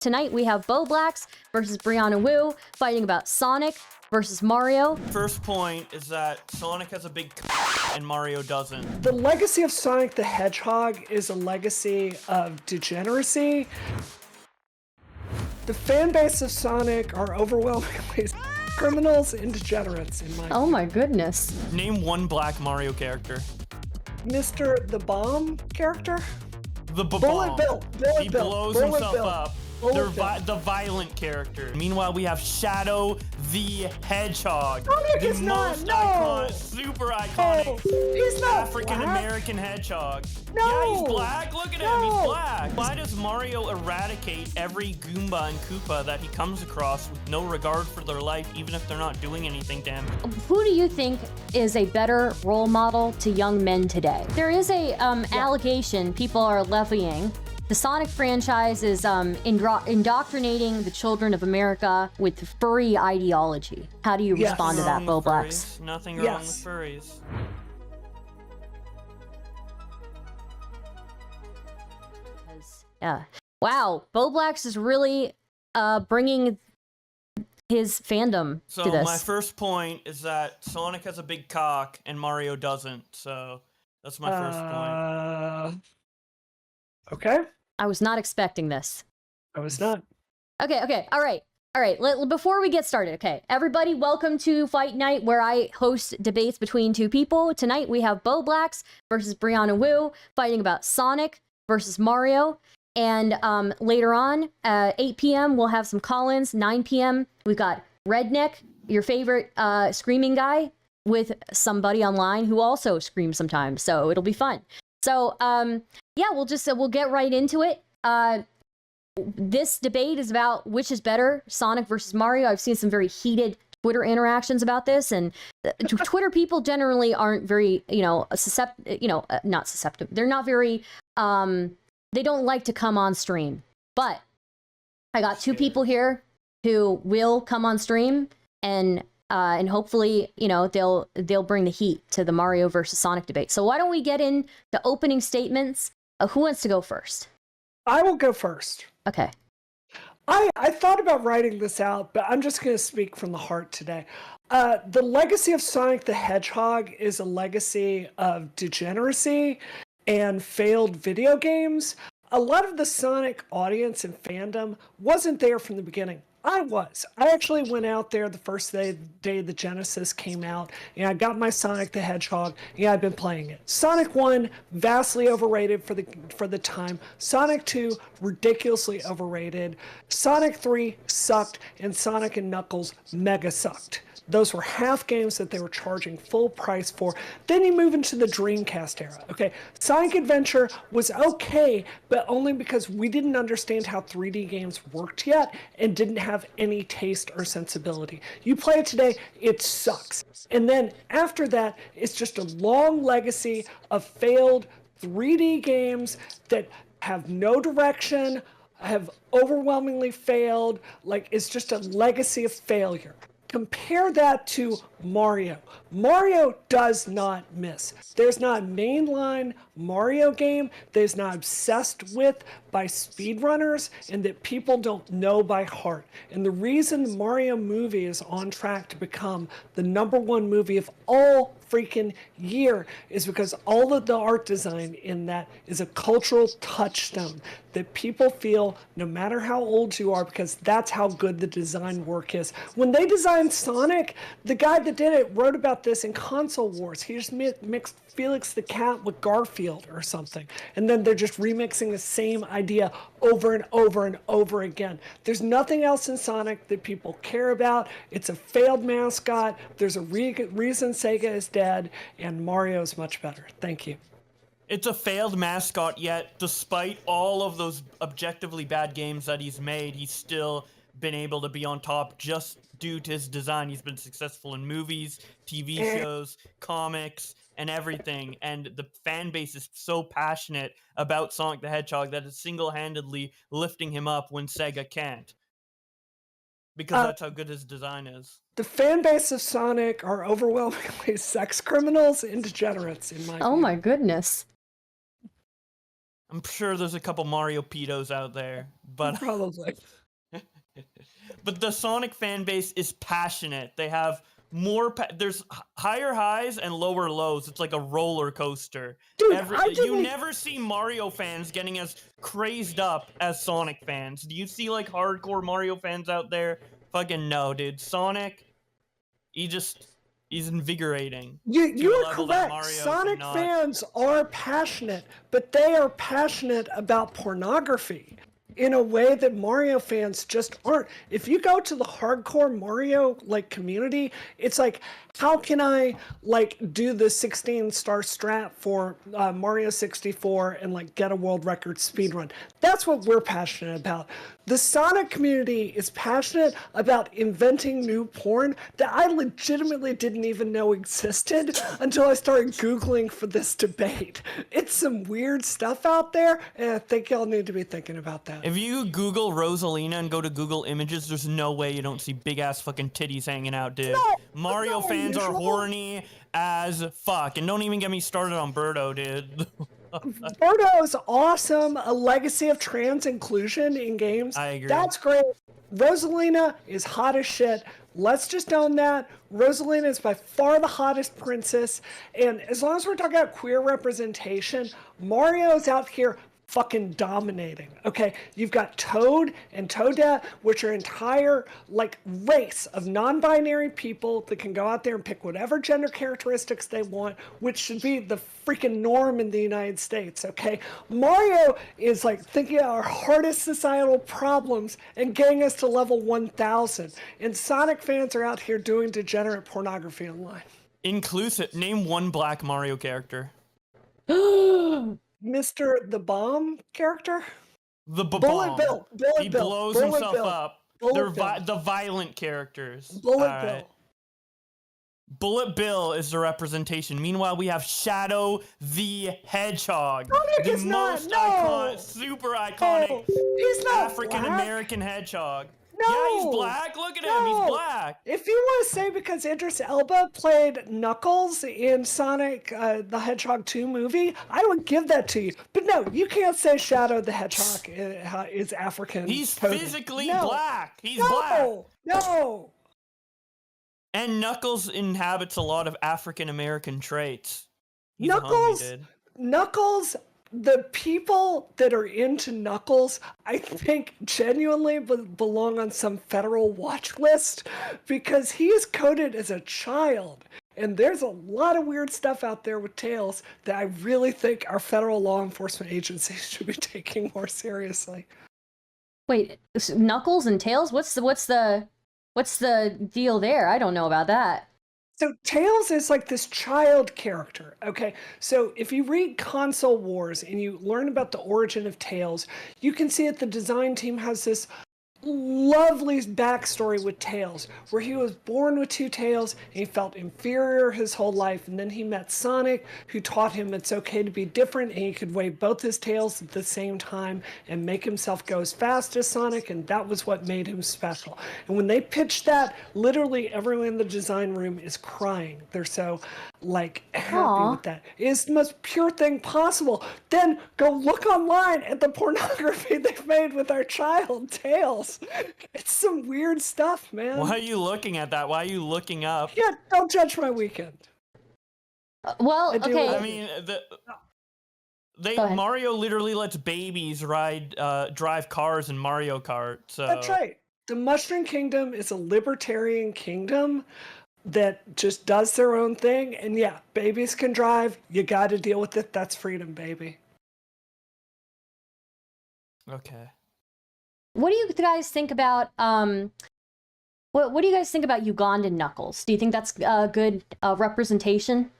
Tonight we have Bowblax versus Brianna Wu fighting about Sonic versus Mario. First point is that Sonic has a big and Mario doesn't. The legacy of Sonic the Hedgehog is a legacy of degeneracy. The fan base of Sonic are overwhelmingly criminals and degenerates, in my Oh my goodness. Name one black Mario character. Mr. the Bomb character? The Bullet Bill. Bullet He Bill. blows Bullet himself Bill. up. Bullet The violent character. Meanwhile, we have Shadow the Hedgehog. Sonic the is not, most no. iconic, super iconic Oh, he's not African-American hedgehog. No. Yeah, he's black. Look at him. No. He's black. Why does Mario eradicate every Goomba and Koopa that he comes across with no regard for their life, even if they're not doing anything to him? Who do you think is a better role model to young men today? There is a allegation people are levying. The Sonic franchise is indoctrinating the children of America with furry ideology. How do you respond to that, Bowblax? Nothing wrong with furries. Yeah. Wow, Bowblax is really bringing his fandom So to this. my first point is that Sonic has a big cock and Mario doesn't. So that's my first point. Okay. I was not expecting this. I was not. Okay, all right. Before we get started, okay, everybody, welcome to Fight Night, where I host debates between two people. Tonight we have Bowblax versus Brianna Wu fighting about Sonic versus Mario. And later on, 8 p.m., we'll have some call-ins. 9 p.m., we've got Redneck, your favorite screaming guy, with somebody online who also screams sometimes. So it'll be fun. So yeah, we'll get right into it. This debate is about which is better, Sonic versus Mario. I've seen some very heated Twitter interactions about this, and Twitter people generally aren't very, not susceptible. They're not very, they don't like to come on stream. But I got two people here who will come on stream, and hopefully, they'll bring the heat to the Mario versus Sonic debate. So why don't we get in the opening statements? Who wants to go first? I will go first. Okay. I thought about writing this out, but I'm just going to speak from the heart today. The legacy of Sonic the Hedgehog is a legacy of degeneracy and failed video games. A lot of the Sonic audience and fandom wasn't there from the beginning. I was. I actually went out there the first day the Genesis came out, and I got my Sonic the Hedgehog. Yeah, I've been playing it. Sonic 1, vastly overrated for the time. Sonic 2, ridiculously overrated. Sonic 3 sucked, and Sonic and Knuckles mega sucked. Those were half games that they were charging full price for. Then you move into the Dreamcast era. Okay, Sonic Adventure was okay, but only because we didn't understand how 3D games worked yet and didn't have any taste or sensibility. You play it today, it sucks. And then after that, it's just a long legacy of failed 3D games that have no direction, have overwhelmingly failed. Like, it's just a legacy of failure. Compare that to Mario. Mario does not miss. There's not a mainline Mario game that is not obsessed with by speedrunners and that people don't know by heart. And the reason the Mario movie is on track to become the #1 movie of all freaking year is because all of the art design in that is a cultural touchstone that people feel no matter how old you are, because that's how good the design work is. When they designed Sonic, the guy that did it wrote about this in Console Wars. He just mixed Felix the Cat with Garfield or something, and then they're just remixing the same idea over and over and over again. There's nothing else in Sonic that people care about. It's a failed mascot. There's a reason Sega is dead, and Mario's much better. Thank you. It's a failed mascot, yet despite all of those objectively bad games that he's made, he's still been able to be on top just due to his design. He's been successful in movies, TV shows, comics, and everything. And the fan base is so passionate about Sonic the Hedgehog that it's single-handedly lifting him up when Sega can't. Because that's how good his design is. The fan base of Sonic are overwhelmingly sex criminals and degenerates, in my view. Oh my goodness. I'm sure there's a couple Mario pedos out there, but Probably. but the Sonic fan base is passionate. They have more. There's higher highs and lower lows. It's like a roller coaster. Dude, You never see Mario fans getting as crazed up as Sonic fans. Do you see like hardcore Mario fans out there? Fucking no, dude. Sonic, he's invigorating. You are level that correct. Mario Sonic cannot. fans are passionate, but they are passionate about pornography in a way that Mario fans just aren't. If you go to the hardcore Mario community, it's like, how can I do the 16-star strat for Mario 64 and get a world record speedrun? That's what we're passionate about. The Sonic community is passionate about inventing new porn that I legitimately didn't even know existed until I started Googling for this debate. It's some weird stuff out there, and I think y'all need to be thinking about that. If you Google Rosalina and go to Google Images, there's no way you don't see big ass fucking titties hanging out, dude. Mario fans are horny as fuck, and don't even get me started on Birdo, dude. Birdo is awesome. A legacy of trans inclusion in games. I agree. That's great. Rosalina is hot as shit. Let's just own that. Rosalina is by far the hottest princess. And as long as we're talking about queer representation, Mario's out here fucking dominating. Okay, you've got Toad and Toadette, which are entire race of non-binary people that can go out there and pick whatever gender characteristics they want, which should be the freaking norm in the United States. Okay, Mario is thinking of our hardest societal problems and getting us to level 1000, and Sonic fans are out here doing degenerate pornography online. Inclusive. Name one black Mario character. Mr. the Bomb character? The Bullet Bill. He blows himself up. They're the violent characters. Bullet Bill. Bullet Bill is the representation. Meanwhile, we have Shadow the Hedgehog. Sonic the is most not, no. super iconic No, he's not African-American hedgehog. No. Yeah, he's black. Look at him. He's black. If you want to say because Idris Elba played Knuckles in Sonic the Hedgehog 2 movie, I would give that to you. But no, you can't say Shadow the Hedgehog is African. He's physically black. He's black. No. And Knuckles inhabits a lot of African-American traits. Knuckles, the people that are into Knuckles, I think genuinely belong on some federal watch list because he is coded as a child. And there's a lot of weird stuff out there with Tails that I really think our federal law enforcement agencies should be taking more seriously. Wait, Knuckles and Tails? What's the deal there? I don't know about that. So Tails is this child character, okay? So if you read Console Wars and you learn about the origin of Tails, you can see that the design team has this lovely backstory with Tails, where he was born with two tails and he felt inferior his whole life, and then he met Sonic, who taught him it's okay to be different and he could wave both his tails at the same time and make himself go as fast as Sonic, and that was what made him special. And when they pitched that, literally everyone in the design room is crying. They're so happy with that. It's the most pure thing possible. Then go look online at the pornography they've made with our child Tails. It's some weird stuff, man. Why are you looking at that? Why are you looking up? Yeah, don't judge my weekend. Well, okay. I mean, Mario literally lets babies drive cars in Mario Kart. So that's right. The Mushroom Kingdom is a libertarian kingdom that just does their own thing, and yeah, babies can drive. You got to deal with it. That's freedom, baby. Okay. What do you guys think about what do you guys think about Ugandan Knuckles? Do you think that's a good representation?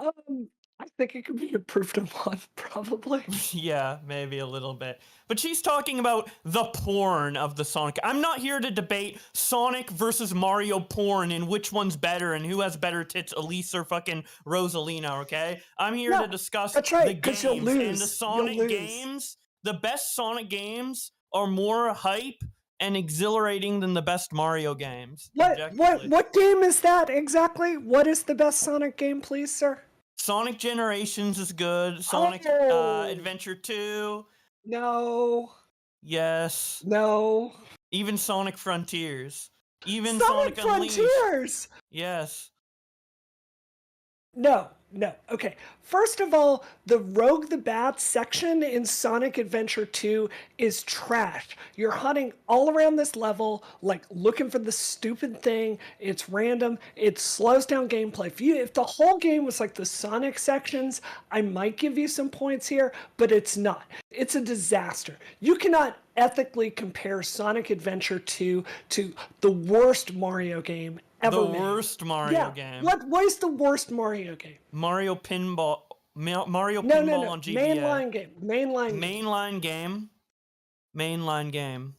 I think it could be improved upon, probably. Yeah, maybe a little bit. But she's talking about the porn of the Sonic. I'm not here to debate Sonic versus Mario porn and which one's better and who has better tits, Elise or fucking Rosalina, okay? I'm here to discuss the games. And the Sonic games, the best Sonic games are more hype and exhilarating than the best Mario games. What game is that exactly? What is the best Sonic game, please, sir? Sonic Generations is good. Sonic Oh! Adventure 2. No. Yes. No. Even Sonic Frontiers. Even Sonic Unleashed. Frontiers! Yes. No. Okay. First of all, the Rogue the Bat section in Sonic Adventure 2 is trash. You're hunting all around this level, like looking for the stupid thing. It's random. It slows down gameplay. If the whole game was like the Sonic sections, I might give you some points here, but it's not. It's a disaster. You cannot ethically compare Sonic Adventure 2 to the worst Mario game ever made. Worst Mario game. What is the worst Mario game? Mario Pinball. Mario No. Pinball on GBA. Mainline game.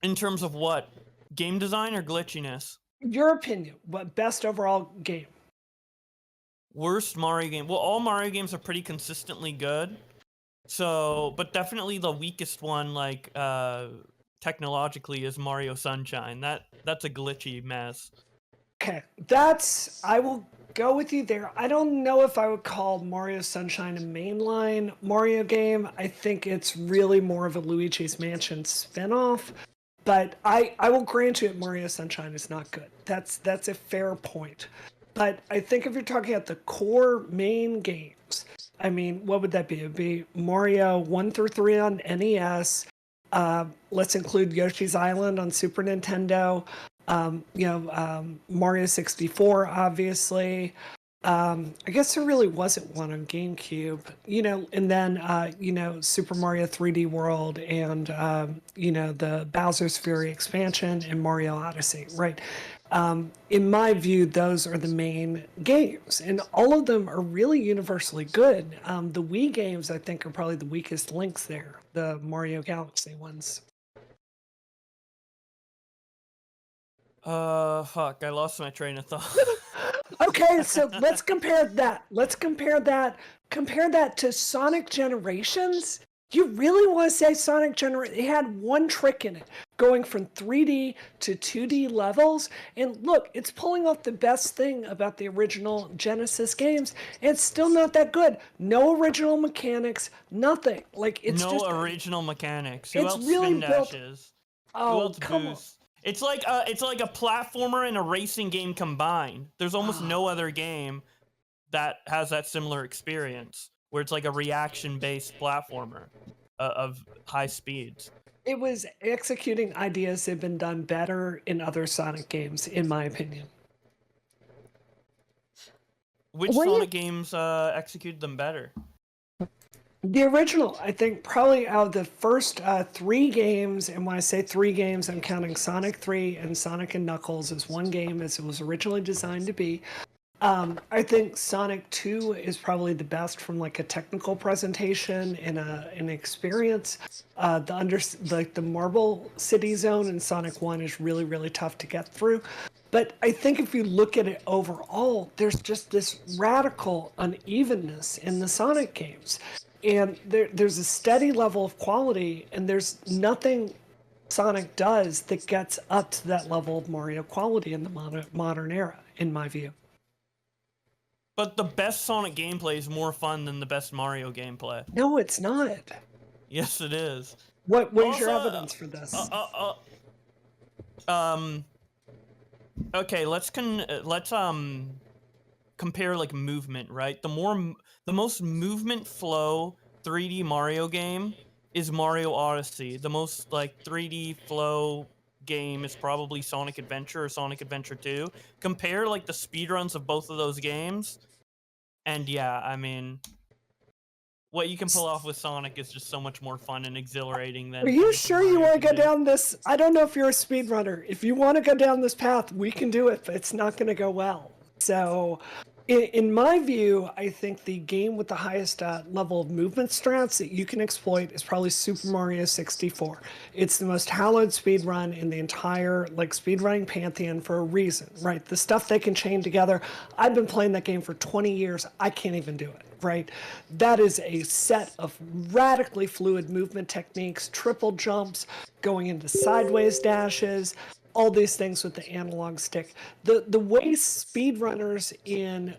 In terms of what? Game design or glitchiness? Your opinion. What best overall game? Worst Mario game. Well, all Mario games are pretty consistently good. So, but definitely the weakest one, like technologically, is Mario Sunshine. That's a glitchy mess. Okay, I will go with you there. I don't know if I would call Mario Sunshine a mainline Mario game. I think it's really more of a Luigi's Mansion spinoff. But I will grant you that Mario Sunshine is not good. That's a fair point. But I think if you're talking about the core main games, I mean, what would that be? It would be Mario 1 through 3 on NES. Let's include Yoshi's Island on Super Nintendo. Mario 64, obviously. I guess there really wasn't one on GameCube, and then, Super Mario 3D World and, the Bowser's Fury expansion and Mario Odyssey, right? In my view, those are the main games, and all of them are really universally good. The Wii games, I think, are probably the weakest links there, the Mario Galaxy ones. Fuck, I lost my train of thought. Okay, so let's compare that. Compare that to Sonic Generations. You really want to say Sonic Generations? It had one trick in it, going from 3D to 2D levels. And look, it's pulling off the best thing about the original Genesis games. And it's still not that good. No original mechanics, nothing. Like it's no just original mechanics. Who it's else really spin built- dashes? Who Oh, else come boosts? It's like a platformer and a racing game combined. There's almost no other game that has that similar experience, where it's like a reaction-based platformer of high speeds. It was executing ideas that have been done better in other Sonic games, in my opinion. Which Sonic games executed them better? The original, I think, probably out of the first 3 games, and when I say 3 games, I'm counting Sonic 3 and Sonic and Knuckles as one game as it was originally designed to be. I think Sonic 2 is probably the best from like a technical presentation and an experience. The Marble City Zone in Sonic 1 is really, really tough to get through. But I think if you look at it overall, there's just this radical unevenness in the Sonic games. And there's a steady level of quality, and there's nothing Sonic does that gets up to that level of Mario quality in the modern era, in my view. But the best Sonic gameplay is more fun than the best Mario gameplay. No, it's not. Yes, it is. What is your evidence for this? Okay, let's compare like movement, right? The most movement flow 3D Mario game is Mario Odyssey. The most like 3D flow game is probably Sonic Adventure or Sonic Adventure 2. Compare like the speedruns of both of those games, and yeah, I mean, what you can pull off with Sonic is just so much more fun and exhilarating than. Are you sure you want to go down this? I don't know if you're a speedrunner. If you want to go down this path, we can do it, but it's not going to go well. So, in my view, I think the game with the highest level of movement strats that you can exploit is probably Super Mario 64. It's the most hallowed speedrun in the entire speedrunning pantheon for a reason, right? The stuff they can chain together. I've been playing that game for 20 years. I can't even do it, right? That is a set of radically fluid movement techniques, triple jumps, going into sideways dashes, all these things with the analog stick. The way speedrunners in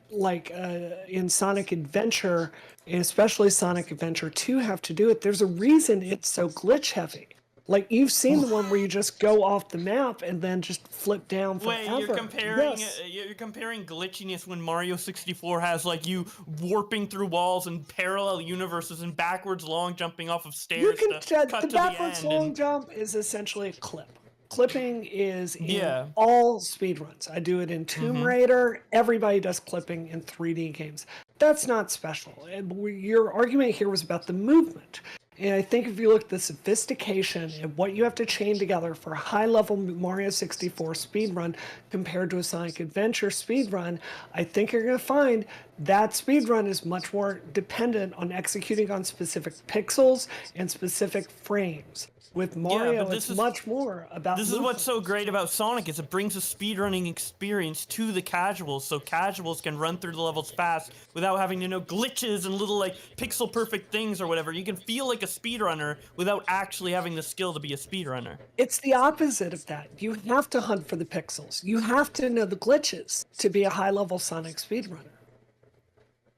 Sonic Adventure, and especially Sonic Adventure 2, have to do it, there's a reason it's so glitch heavy. Like, you've seen the one where you just go off the map and then just flip down forever. Wait, you're comparing Yes. you're comparing glitchiness when Mario 64 has like you warping through walls and parallel universes and backwards long jumping off of You stairs can to cut the to backwards the end. long jump is essentially a clip. Clipping is in Yeah. all speedruns. I do it in Tomb Raider. Everybody does clipping in 3D games. That's not special. And your argument here was about the movement. And I think if you look at the sophistication and what you have to chain together for a high-level Mario 64 speedrun compared to a Sonic Adventure speedrun, I think you're going to find that speedrun is much more dependent on executing on specific pixels and specific frames. With Mario, it's much more about This is what's so great about Sonic is it brings a speedrunning experience to the casuals, so casuals can run through the levels fast without having to know glitches and little like pixel perfect things or whatever. You can feel like a speedrunner without actually having the skill to be a speedrunner. It's the opposite of that. You have to hunt for the pixels. You have to know the glitches to be a high-level Sonic speedrunner.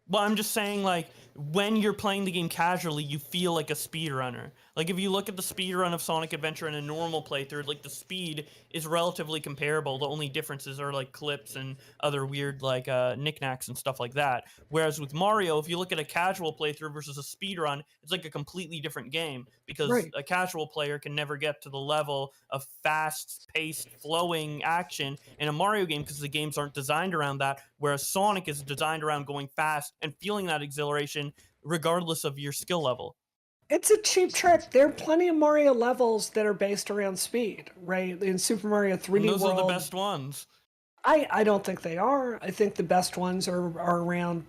Well, I'm just saying, like, when you're playing the game casually, you feel like a speedrunner. Like, if you look at the speedrun of Sonic Adventure in a normal playthrough, like, the speed is relatively comparable. The only differences are, like, clips and other weird, like, knickknacks and stuff like that. Whereas with Mario, if you look at a casual playthrough versus a speedrun, it's like a completely different game. Because a casual player can never get to the level of fast-paced, flowing action in a Mario game because the games aren't designed around that. Whereas Sonic is designed around going fast and feeling that exhilaration regardless of your skill level. It's a cheap trick. There are plenty of Mario levels that are based around speed, right? In Super Mario 3D And those World, are the best ones. I don't think they are. I think the best ones are around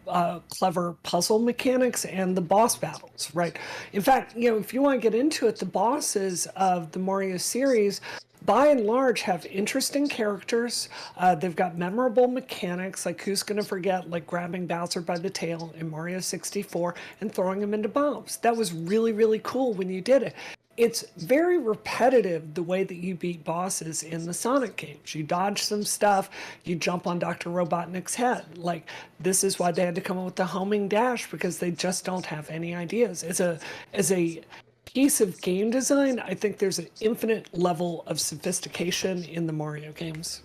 clever puzzle mechanics and the boss battles, right? In fact, if you want to get into it, the bosses of the Mario series, by and large, have interesting characters. They've got memorable mechanics, like who's going to forget, like grabbing Bowser by the tail in Mario 64 and throwing him into bombs. That was really, really cool when you did it. It's very repetitive the way that you beat bosses in the Sonic games. You dodge some stuff, you jump on Dr. Robotnik's head. Like, this is why they had to come up with the homing dash, because they just don't have any ideas. As a piece of game design, I think there's an infinite level of sophistication in the Mario games.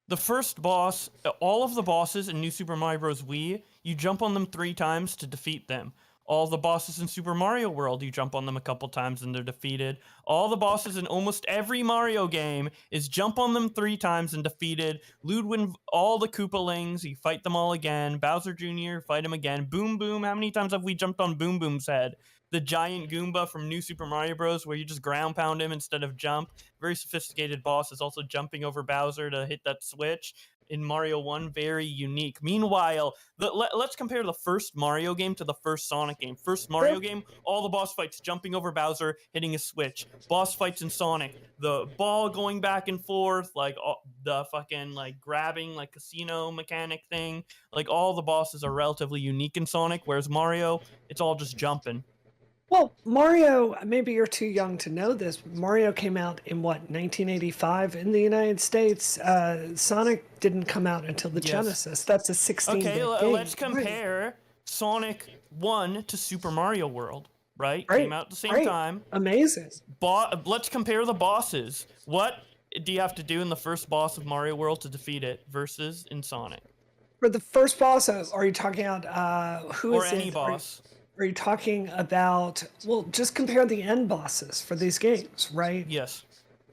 The first boss, all of the bosses in New Super Mario Bros. Wii, you jump on them 3 times to defeat them. All the bosses in Super Mario World, you jump on them a couple times and they're defeated. All the bosses in almost every Mario game is jump on them 3 times and defeated. Ludwig, all the Koopalings, you fight them all again. Bowser Jr., fight him again. Boom Boom, how many times have we jumped on Boom Boom's head? The giant Goomba from New Super Mario Bros. Where you just ground pound him instead of jump. Very sophisticated boss is also jumping over Bowser to hit that switch. In Mario 1, very unique. Meanwhile, let's compare the first Mario game to the first Sonic game. First Mario game, all the boss fights jumping over Bowser, hitting a switch. Boss fights in Sonic, the ball going back and forth, like the fucking like grabbing like casino mechanic thing. Like all the bosses are relatively unique in Sonic, whereas Mario, it's all just jumping. Well, Mario, maybe you're too young to know this, but Mario came out in, 1985 in the United States. Sonic didn't come out until the Genesis. That's a 16-bit game. Okay, let's compare Sonic 1 to Super Mario World, right? Came out at the same time. Amazing. Let's compare the bosses. What do you have to do in the first boss of Mario World to defeat it versus in Sonic? For the first boss, are you talking about who or is any it? boss. Are you talking about, well, just compare the end bosses for these games, right? Yes.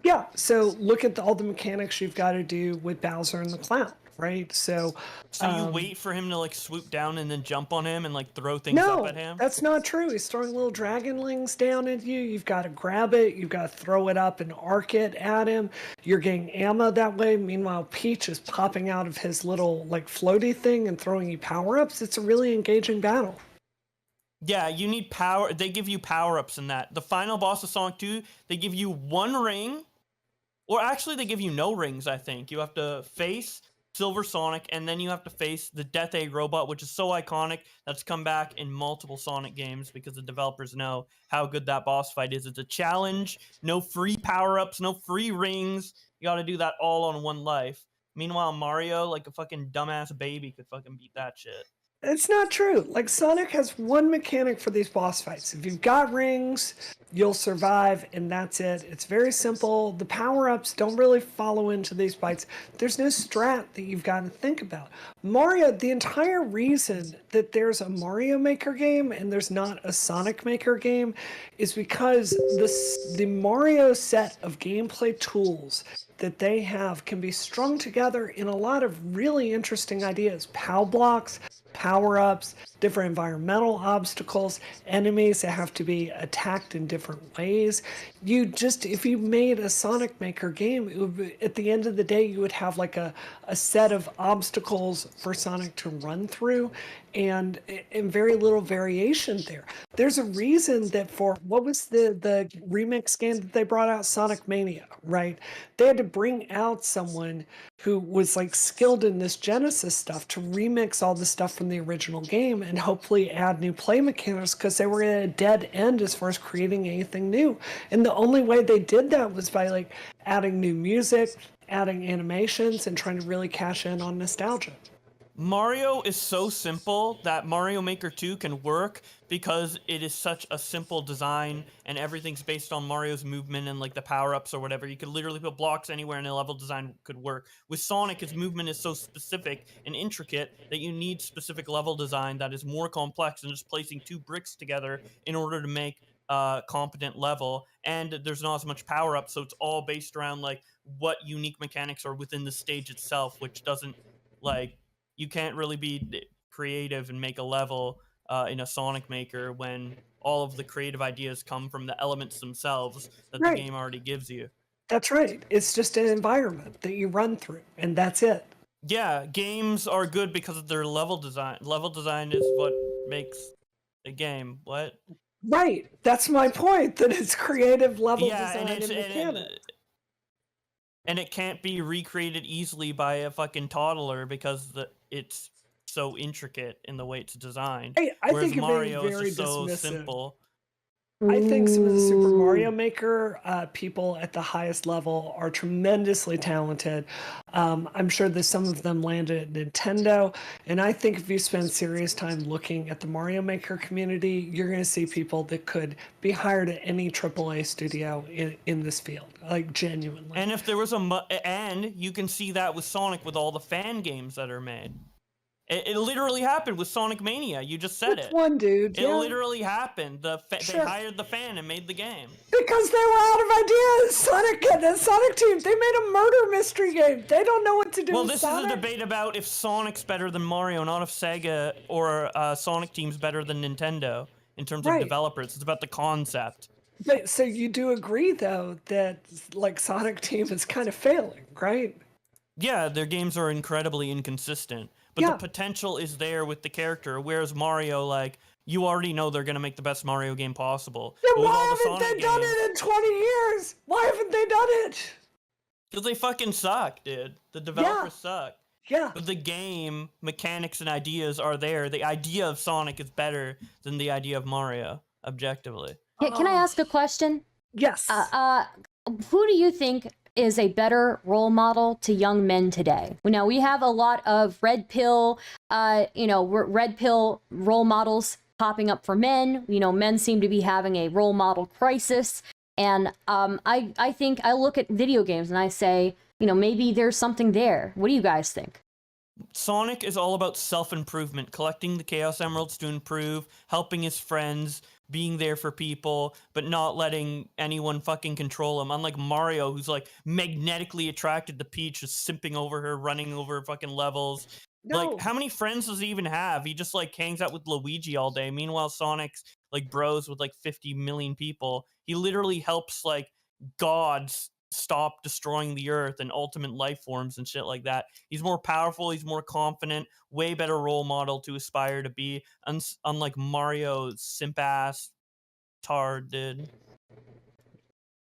Yeah, so look at all the mechanics you've got to do with Bowser and the Clown, right? So you wait for him to like swoop down and then jump on him and like throw things up at him? No, that's not true. He's throwing little dragonlings down at you. You've got to grab it. You've got to throw it up and arc it at him. You're getting ammo that way. Meanwhile, Peach is popping out of his little like floaty thing and throwing you power-ups. It's a really engaging battle. Yeah, you need power. They give you power-ups in that. The final boss of Sonic 2, they give you 1 ring. Or actually, they give you no rings, I think. You have to face Silver Sonic, and then you have to face the Death Egg robot, which is so iconic that's come back in multiple Sonic games because the developers know how good that boss fight is. It's a challenge, no free power-ups, no free rings. You gotta do that all on one life. Meanwhile, Mario, like a fucking dumbass baby, could fucking beat that shit. It's not true. Like, Sonic has one mechanic for these boss fights. If you've got rings, you'll survive, and that's it. It's very simple. The power-ups don't really follow into these fights. There's no strat that you've got to think about. Mario, the entire reason that there's a Mario Maker game and there's not a Sonic Maker game is because the Mario set of gameplay tools that they have can be strung together in a lot of really interesting ideas. POW blocks, power-ups, different environmental obstacles, enemies that have to be attacked in different ways. If you made a Sonic Maker game, it would be, at the end of the day, you would have like a set of obstacles for Sonic to run through, and very little variation there. There's a reason that for, what was the remix game that they brought out, Sonic Mania, right? They had to bring out someone who was like skilled in this Genesis stuff to remix all the stuff from the original game and hopefully add new play mechanics, because they were at a dead end as far as creating anything new. And the only way they did that was by like adding new music, adding animations, and trying to really cash in on nostalgia. Mario is so simple that Mario Maker 2 can work because it is such a simple design and everything's based on Mario's movement and like the power-ups or whatever. You could literally put blocks anywhere and a level design could work. With Sonic, his movement is so specific and intricate that you need specific level design that is more complex than just placing two bricks together in order to make a competent level. And there's not as much power-up, so it's all based around like what unique mechanics are within the stage itself, which doesn't like... You can't really be creative and make a level in a Sonic Maker when all of the creative ideas come from the elements themselves that the game already gives you. That's right. It's just an environment that you run through, and that's it. Yeah, games are good because of their level design. Level design is what makes a game. What? Right. That's my point, that it's creative level design and mechanics. And it can't be recreated easily by a fucking toddler because it's so intricate in the way it's designed. I Whereas think Mario you're being is very just so dismissive. simple. I think some of the Super Mario Maker people at the highest level are tremendously talented. I'm sure that some of them landed at Nintendo, and I think if you spend serious time looking at the Mario Maker community, you're going to see people that could be hired at any AAA studio in this field, like genuinely. And if there was and you can see that with Sonic with all the fan games that are made. It literally happened with Sonic Mania. You just said it. One dude. It literally happened. They hired the fan and made the game. Because they were out of ideas. The Sonic team, they made a murder mystery game. They don't know what to do. Well, with this Sonic. is a debate about if Sonic's better than Mario, not if Sega or Sonic team's better than Nintendo in terms of developers. It's about the concept. But so you do agree, though, that like Sonic team is kind of failing, right? Yeah, their games are incredibly inconsistent. But the potential is there with the character, whereas Mario, like, you already know they're going to make the best Mario game possible. Then why haven't they done it in 20 years? Why haven't they done it? Because they fucking suck, dude. The developers suck. Yeah. But the game mechanics and ideas are there. The idea of Sonic is better than the idea of Mario, objectively. Can I ask a question? Yes. Who do you think is a better role model to young men today? Now, we have a lot of red pill, red pill role models popping up for men. You know, men seem to be having a role model crisis. And I think I look at video games and I say, you know, maybe there's something there. What do you guys think? Sonic is all about self-improvement, collecting the Chaos Emeralds to improve, helping his friends, being there for people, but not letting anyone fucking control him. Unlike Mario, who's like magnetically attracted to Peach, just simping over her, running over fucking levels. No. Like, how many friends does he even have? He just like hangs out with Luigi all day. Meanwhile, Sonic's like bros with like 50 million people. He literally helps like gods stop destroying the earth and ultimate life forms and shit like that. He's more powerful, he's more confident, way better role model to aspire to be, unlike Mario's simp ass tard dude.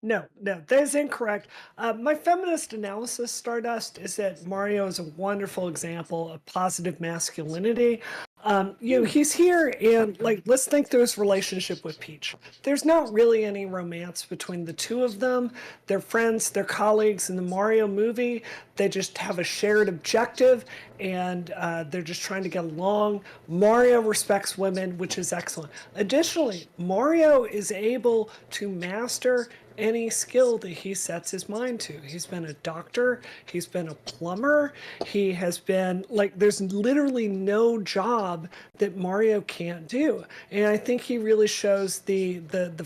No, no, that is incorrect. My feminist analysis, Stardust, is that Mario is a wonderful example of positive masculinity. He's here, and like, let's think through his relationship with Peach. There's not really any romance between the two of them. They're friends, they're colleagues in the Mario movie. They just have a shared objective, and they're just trying to get along. Mario respects women, which is excellent. Additionally, Mario is able to master any skill that he sets his mind to. He's been a doctor, he's been a plumber, he has been like, there's literally no job that Mario can't do. And I think he really shows the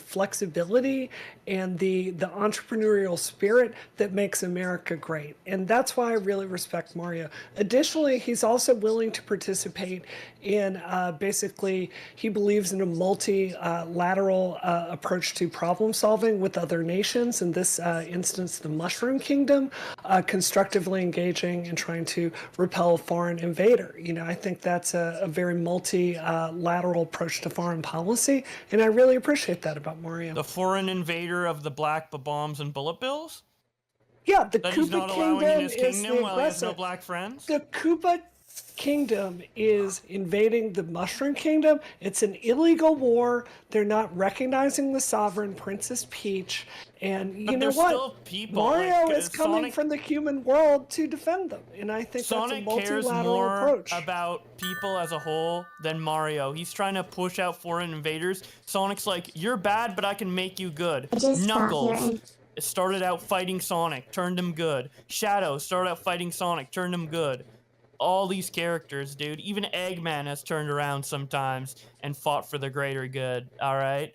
flexibility and the entrepreneurial spirit that makes America great. And that's why I really respect Mario. Additionally, he's also willing to participate in basically, he believes in a multilateral approach to problem solving with other nations, in this instance, the Mushroom Kingdom, constructively engaging and trying to repel a foreign invader. I think that's a very multilateral approach to foreign policy, and I really appreciate that about Mario. The foreign invader of the black bombs and bullet bills? Yeah, the That he's not Koopa allowing in Kingdom his is kingdom the while he has no aggressor. black friends? The Koopa Kingdom is invading the Mushroom Kingdom. It's an illegal war. They're not recognizing the sovereign, Princess Peach. And you know there's what? still people, Mario like, is coming Sonic- from the human world to defend them. And I think Sonic that's a cares multilateral more approach. about people as a whole than Mario. He's trying to push out foreign invaders. Sonic's like, you're bad, but I can make you good. Knuckles started out fighting Sonic, turned him good. Shadow started out fighting Sonic, turned him good. All these characters, dude. Even Eggman has turned around sometimes and fought for the greater good, alright?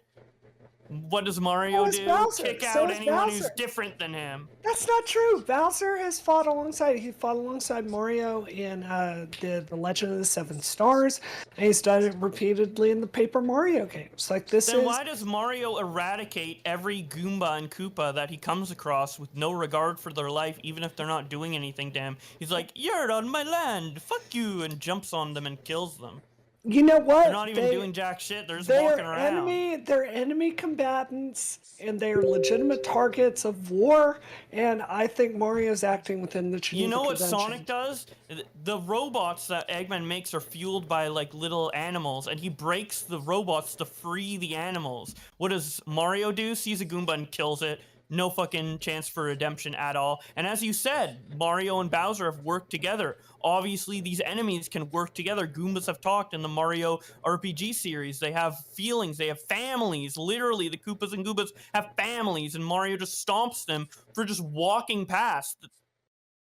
What does Mario So is do? Bowser. Kick So out is anyone who's Bowser. different than him. That's not true. Bowser has fought alongside. He fought alongside Mario in the Legend of the Seven Stars, and he's done it repeatedly in the Paper Mario games. Like this Then is. why does Mario eradicate every Goomba and Koopa that he comes across with no regard for their life, even if they're not doing anything to him? He's like, you're on my land, fuck you, and jumps on them and kills them. You know what? They're not even doing jack shit, they're just walking around. They're enemy combatants, and they are legitimate targets of war. And I think Mario's acting within the Geneva You know what Convention. Sonic does? The robots that Eggman makes are fueled by like little animals, and he breaks the robots to free the animals. What does Mario do? Sees a Goomba and kills it. No fucking chance for redemption at all. And as you said, Mario and Bowser have worked together. Obviously, these enemies can work together. Goombas have talked in the Mario RPG series. They have feelings. They have families. Literally, the Koopas and Goombas have families, and Mario just stomps them for just walking past.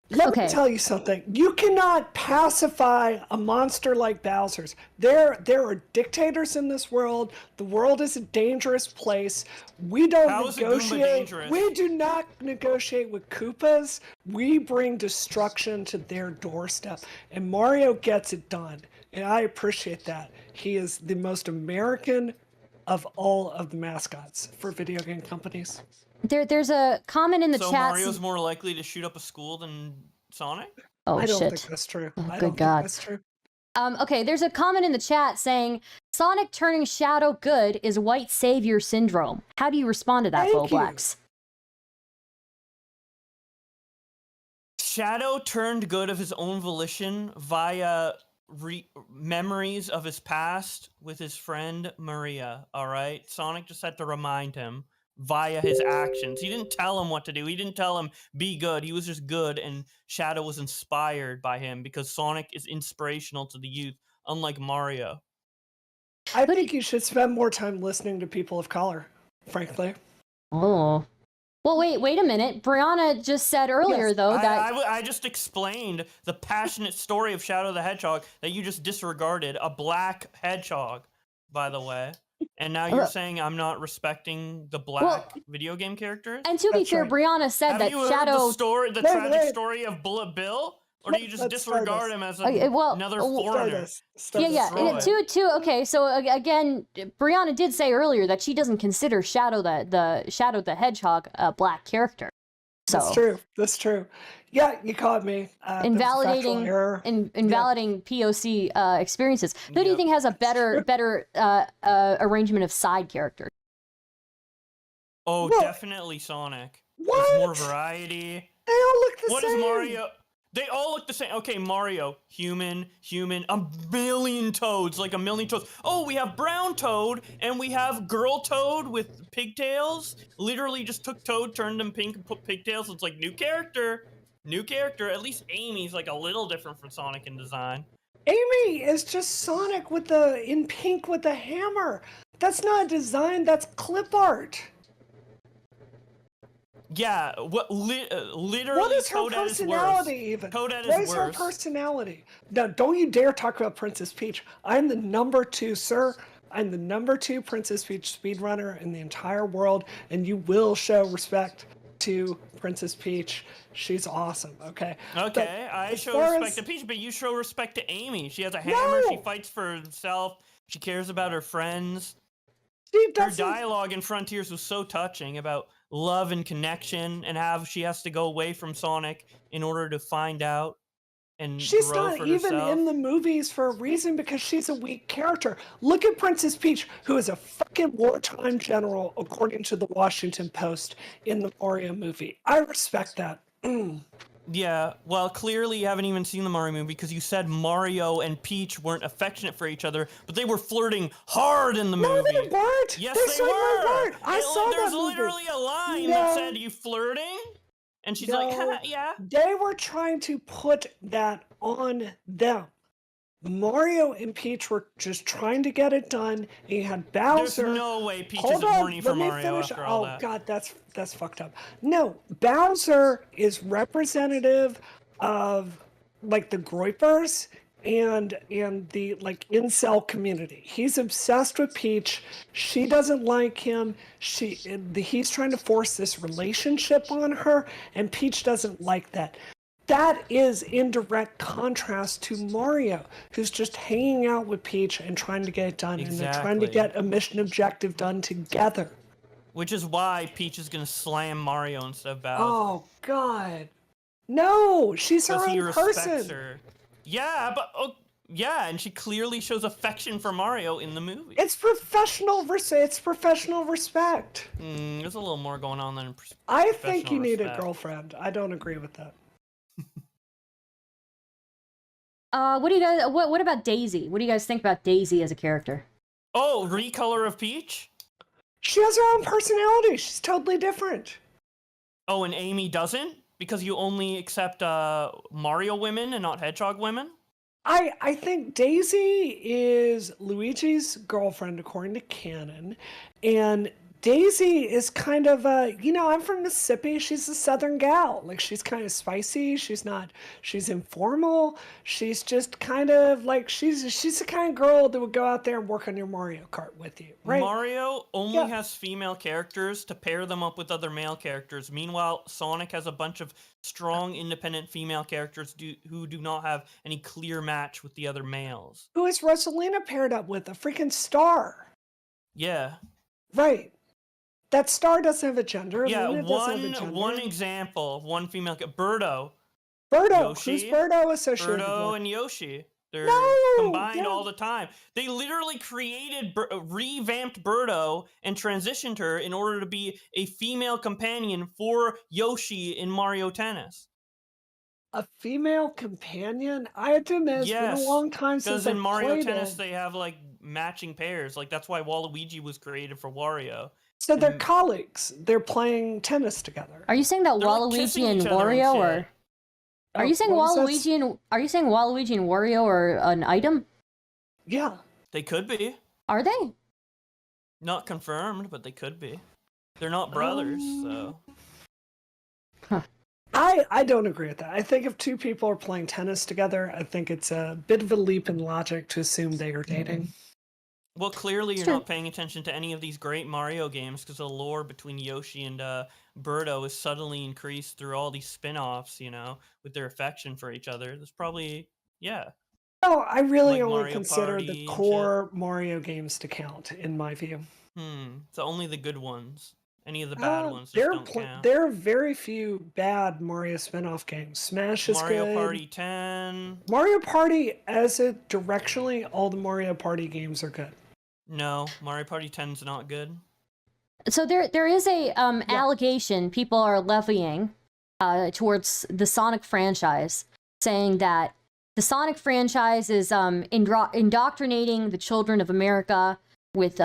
Let me tell you something. You cannot pacify a monster like Bowser's. There are dictators in this world. The world is a dangerous place. We don't How is a Goomba negotiate. dangerous? We do not negotiate with Koopas. We bring destruction to their doorstep. And Mario gets it done. And I appreciate that. He is the most American of all of the mascots for video game companies. There's a comment in the So chat. Mario's more likely to shoot up a school than Sonic? Oh, I don't shit. think that's true. Oh, I good don't God. think that's true. Okay, there's a comment in the chat saying Sonic turning Shadow good is white savior syndrome. How do you respond to that, Thank you. Bowblax? Shadow turned good of his own volition via memories of his past with his friend Maria, alright? Sonic just had to remind him via his actions. He didn't tell him what to do. He didn't tell him, be good. He was just good, and Shadow was inspired by him because Sonic is inspirational to the youth, unlike Mario. I think you should spend more time listening to people of color, frankly. Oh. Well, wait a minute. Brianna just said earlier, though, that... I just explained the passionate story of Shadow the Hedgehog that you just disregarded. A black hedgehog, by the way. And now you're saying I'm not respecting the black video game characters? And to be fair, Brianna said Have that you heard Shadow... the tragic story of Bullet Bill? Or do you just disregard him as another foreigner? Yeah. Okay, so again, Brianna did say earlier that she doesn't consider Shadow the Hedgehog a black character. So That's true. Yeah, you caught me. Invalidating POC experiences. Who do you think has a better arrangement of side characters? Oh, Well, definitely Sonic. what? There's more variety. They all look the What same. is Mario? They all look the same. Okay, Mario, human, a million Toads, like a million Toads. Oh, we have Brown Toad, and we have Girl Toad with pigtails. Literally just took Toad, turned him pink, and put pigtails. It's like new character. At least Amy's like a little different from Sonic in design. Amy is just Sonic in pink with the hammer. That's not design, that's clip art. Yeah, literally What is her Toad at his personality worst. even? Toad at his What is her worst. personality? Now, don't you dare talk about Princess Peach. I'm the number 2, sir. I'm the number 2 Princess Peach speedrunner in the entire world, and you will show respect to Princess Peach. She's awesome, okay? Okay, I show respect to Peach, but you show respect to Amy. She has a hammer, she fights for herself, she cares about her friends. Her dialogue in Frontiers was so touching about love and connection, and how she has to go away from Sonic in order to find out and She's grow not for even herself. in the movies for a reason, because she's a weak character. Look at Princess Peach, who is a fucking wartime general, according to the Washington Post in the Mario movie. I respect that. Yeah, well, clearly you haven't even seen the Mario movie, because you said Mario and Peach weren't affectionate for each other, but they were flirting hard in the movie. No, they weren't. Yes, they they certainly were. weren't. I saw that There's movie. literally a line that said, "You flirting?" And she's like, "Yeah." They were trying to put that on them. Mario and Peach were just trying to get it done, and you had Bowser. There's no way Peach isn't horny for Mario after all that. Oh god, that's fucked up. No, Bowser is representative of like the Groypers and the like incel community. He's obsessed with Peach. She doesn't like him. He's trying to force this relationship on her, and Peach doesn't like that. That is in direct contrast to Mario, who's just hanging out with Peach and trying to get it done, and they're trying to get a mission objective done together. Which is why Peach is gonna slam Mario instead of Bowser. Oh God, no! She's her Because he own respects person. her. Yeah, but yeah, and she clearly shows affection for Mario in the movie. It's professional respect. There's a little more going on than. I think you need a girlfriend. I don't agree with that. What do you guys? What about Daisy? What do you guys think about Daisy as a character? Oh, recolor of Peach? She has her own personality. She's totally different. Oh, and Amy doesn't? Because you only accept Mario women and not Hedgehog women? I think Daisy is Luigi's girlfriend, according to canon, and Daisy is kind of I'm from Mississippi. She's a Southern gal. Like, she's kind of spicy. She's informal. She's just kind of like, she's the kind of girl that would go out there and work on your Mario Kart with you, right? Mario only has female characters to pair them up with other male characters. Meanwhile, Sonic has a bunch of strong, independent female characters who do not have any clear match with the other males. Who is Rosalina paired up with? A freaking star. Yeah. Right. That star doesn't have a gender. Yeah, one example of one female. Birdo. Yoshi. Who's Birdo associated Birdo with? and Yoshi. They're combined all the time. They literally revamped Birdo and transitioned her in order to be a female companion for Yoshi in Mario Tennis. A female companion? I have to admit, it's been a long time since because in Mario Tennis it. they have like matching pairs. Like, that's why Waluigi was created for Wario. So they're colleagues. They're playing tennis together. Are you saying that Waluigi and Wario or Are you saying Waluigi and Wario are an item? Yeah. They could be. Are they? Not confirmed, but they could be. They're not brothers, so. Huh. I don't agree with that. I think if two people are playing tennis together, I think it's a bit of a leap in logic to assume they are dating. Well, clearly you're not paying attention to any of these great Mario games, because the lore between Yoshi and Birdo is subtly increased through all these spin-offs, with their affection for each other. There's probably, No, I really only Mario consider Party the core Mario games to count, in my view. So only the good ones. Any of the bad ones just don't count. There are very few bad Mario spin-off games. Smash is Mario good. Party 10. Mario Party, directionally, all the Mario Party games are good. No, Mario Party 10's not good. So there is a allegation people are levying towards the Sonic franchise, saying that the Sonic franchise is indoctrinating the children of America with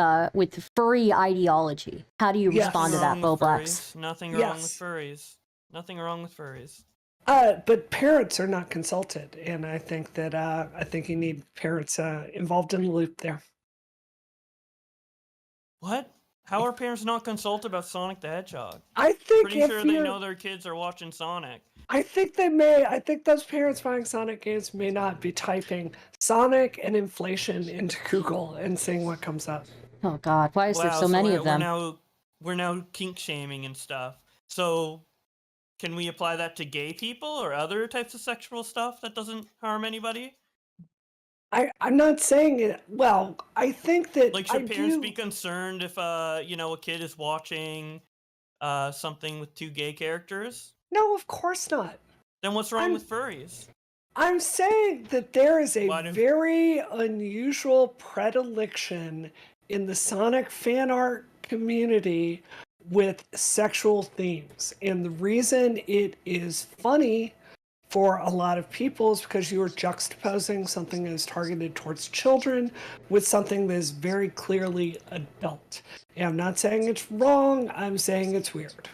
furry ideology. How do you respond to that, Bowblax? Nothing wrong with furries. Nothing wrong with furries. But parents are not consulted, and I think that you need parents involved in the loop there. What? How are parents not consulted about Sonic the Hedgehog? I think pretty sure they know their kids are watching Sonic. I think they may. I think those parents buying Sonic games may not be typing Sonic and inflation into Google and seeing what comes up. Oh God, why is there so many of them? We're now kink shaming and stuff. So can we apply that to gay people or other types of sexual stuff that doesn't harm anybody? I'm not saying it. Well, I think that should parents be concerned if a kid is watching something with two gay characters? No, of course not. Then what's wrong with furries? I'm saying that there is a very unusual predilection in the Sonic fan art community with sexual themes. And the reason it is funny for a lot of people is because you are juxtaposing something that is targeted towards children with something that is very clearly adult. And I'm not saying it's wrong, I'm saying it's weird.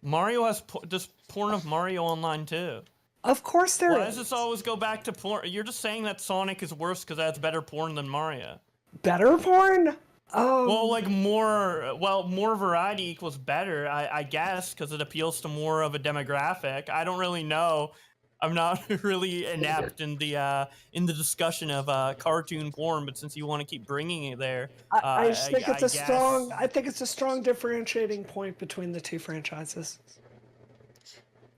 Mario has just porn of Mario online too. Of course there is. Why does this always go back to porn? You're just saying that Sonic is worse because that's better porn than Mario. Better porn? Well, more variety equals better, I guess, because it appeals to more of a demographic. I don't really know. I'm not really inept in the discussion of cartoon porn, but since you want to keep bringing it there, I think it's a strong differentiating point between the two franchises.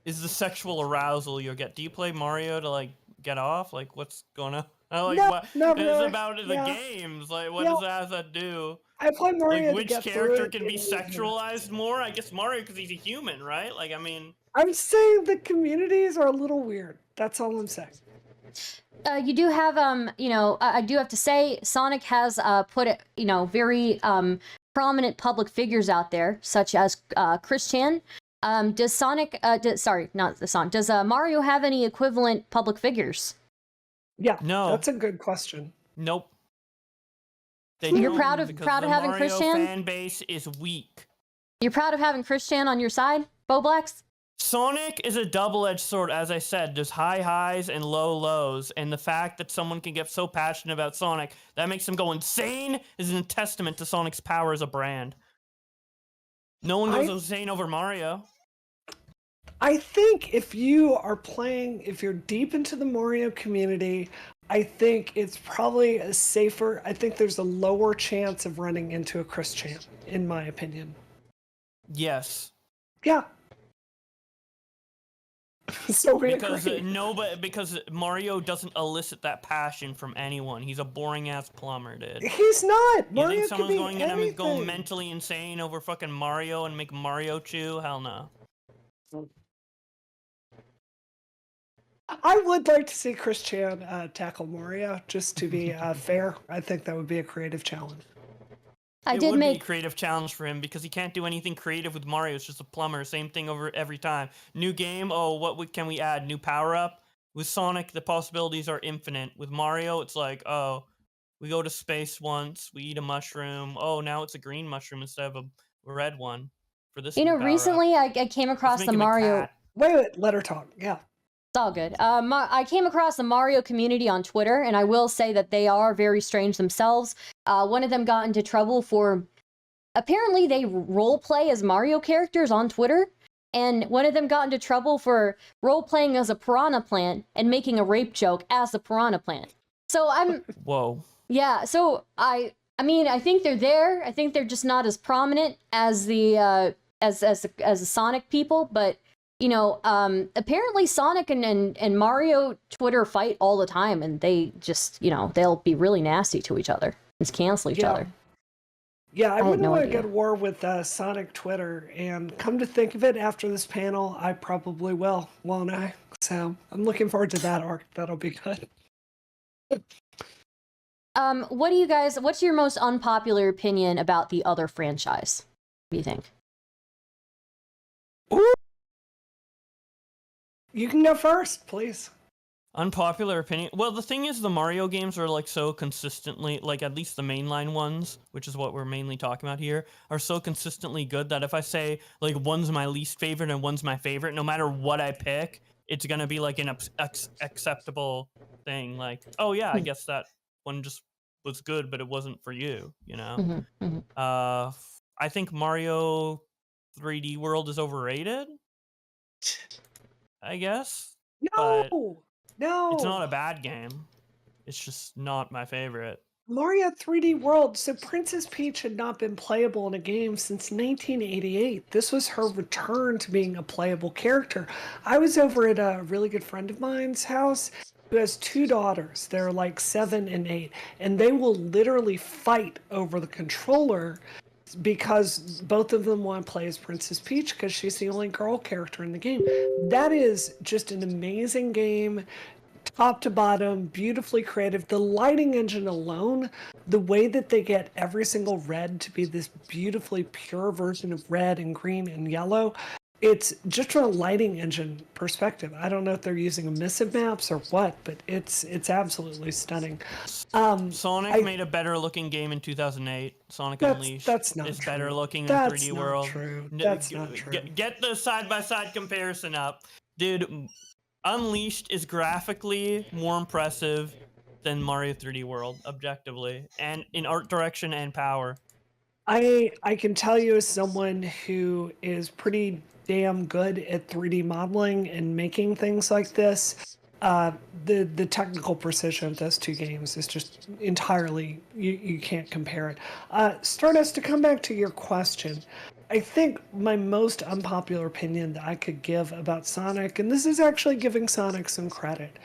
Is the sexual arousal you'll get? Do you play Mario to get off? What's going on? No, it's about the games. What does that have to do? I play Mario. Which character can be sexualized more? I guess Mario because he's a human, right? I'm saying the communities are a little weird. That's all I'm saying. You do have I do have to say Sonic has put very prominent public figures out there, such as Chris Chan. Does Mario have any equivalent public figures? Yeah, no. That's a good question. Nope. You're proud of having Chris Chan? The fan base is weak. You're proud of having Chris Chan on your side, Bowblax? Sonic is a double-edged sword, as I said. There's high highs and low lows, and the fact that someone can get so passionate about Sonic that makes them go insane is a testament to Sonic's power as a brand. No one goes insane over Mario. I think if you're deep into the Mario community, I think it's probably I think there's a lower chance of running into a Chris Chan, in my opinion. Yes. Yeah. So because Mario doesn't elicit that passion from anyone. He's a boring ass plumber, dude. He's not. You think someone's going to go mentally insane over fucking Mario and make Mario chew? Hell no. I would like to see Chris Chan tackle Mario, just to be fair. I think that would be a creative challenge. It would be a creative challenge for him because he can't do anything creative with Mario. It's just a plumber, same thing over every time. New game, can we add? New power-up? With Sonic, the possibilities are infinite. With Mario, it's we go to space once, we eat a mushroom. Oh, now it's a green mushroom instead of a red one. For this, recently I came across the Mario... Wait, let her talk, yeah. It's all good. I came across the Mario community on Twitter, and I will say that they are very strange themselves. One of them got into trouble for... Apparently, they role-play as Mario characters on Twitter, and one of them got into trouble for role-playing as a piranha plant and making a rape joke as the piranha plant. So I'm... Whoa. Yeah, so I think they're there. I think they're just not as prominent as the Sonic people, but... apparently Sonic and Mario Twitter fight all the time, and they just, they'll be really nasty to each other. Just cancel each other. Yeah, I wouldn't want to get war with Sonic Twitter, and come to think of it, after this panel, I probably will, won't I? So, I'm looking forward to that arc. That'll be good. what do you guys? What's your most unpopular opinion about the other franchise? What do you think? Ooh. You can go first, please. Unpopular opinion. Well, the thing is, the Mario games are like so consistently, like at least the mainline ones, which is what we're mainly talking about here, are so consistently good that if I say like one's my least favorite and one's my favorite, no matter what I pick, it's gonna be like an acceptable thing. Like, oh yeah, I guess that one just was good, but it wasn't for you, you know. Mm-hmm, mm-hmm. I think Mario 3D World is overrated. I guess. But No. it's not a bad game. It's just not my favorite. Mario 3D World. So Princess Peach had not been playable in a game since 1988. This was her return to being a playable character. I was over at a really good friend of mine's house who has 2 daughters. They're like 7 and 8, and they will literally fight over the controller because both of them want to play as Princess Peach because she's the only girl character in the game. That is just an amazing game. Top to bottom, beautifully creative. The lighting engine alone, the way that they get every single red to be this beautifully pure version of red and green and yellow, it's just from a lighting engine perspective. I don't know if they're using emissive maps or what, but it's absolutely stunning. Sonic made a better looking game in 2008. Sonic Unleashed that's not is true. better looking That's in 3D not World. true. That's not true. Get the side-by-side comparison up. Dude, Unleashed is graphically more impressive than Mario 3D World, objectively, and in art direction and power. I can tell you as someone who is pretty damn good at 3D modeling and making things like this, the technical precision of those 2 games is just entirely, you can't compare it. Stardust, to come back to your question, I think my most unpopular opinion that I could give about Sonic, and this is actually giving Sonic some credit,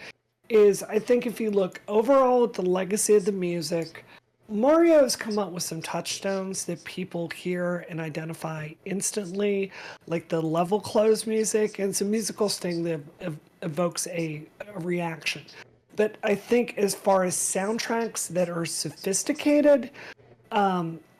is I think if you look overall at the legacy of the music, Mario has come up with some touchstones that people hear and identify instantly, like the level close music and some musical sting that evokes a reaction. But I think as far as soundtracks that are sophisticated,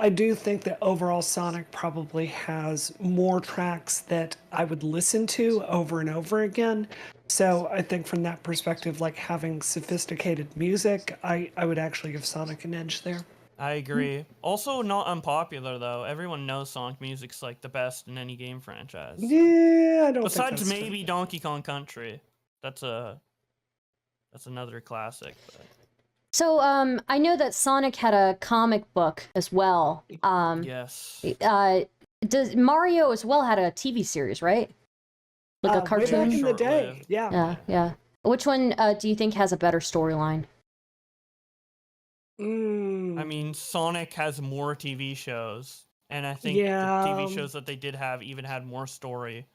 I do think that overall Sonic probably has more tracks that I would listen to over and over again. So I think from that perspective, like having sophisticated music, I would actually give Sonic an edge there. I agree. Also not unpopular though. Everyone knows Sonic music's like the best in any game franchise. Yeah, I don't Besides think that's maybe Donkey Kong Country. That's another classic. But... So, I know that Sonic had a comic book as well. Yes. Does Mario as well had a TV series, right? Like a cartoon? Way back in the day, yeah. Yeah. Which one do you think has a better storyline? I mean, Sonic has more TV shows, and I think the TV shows that they did have even had more story.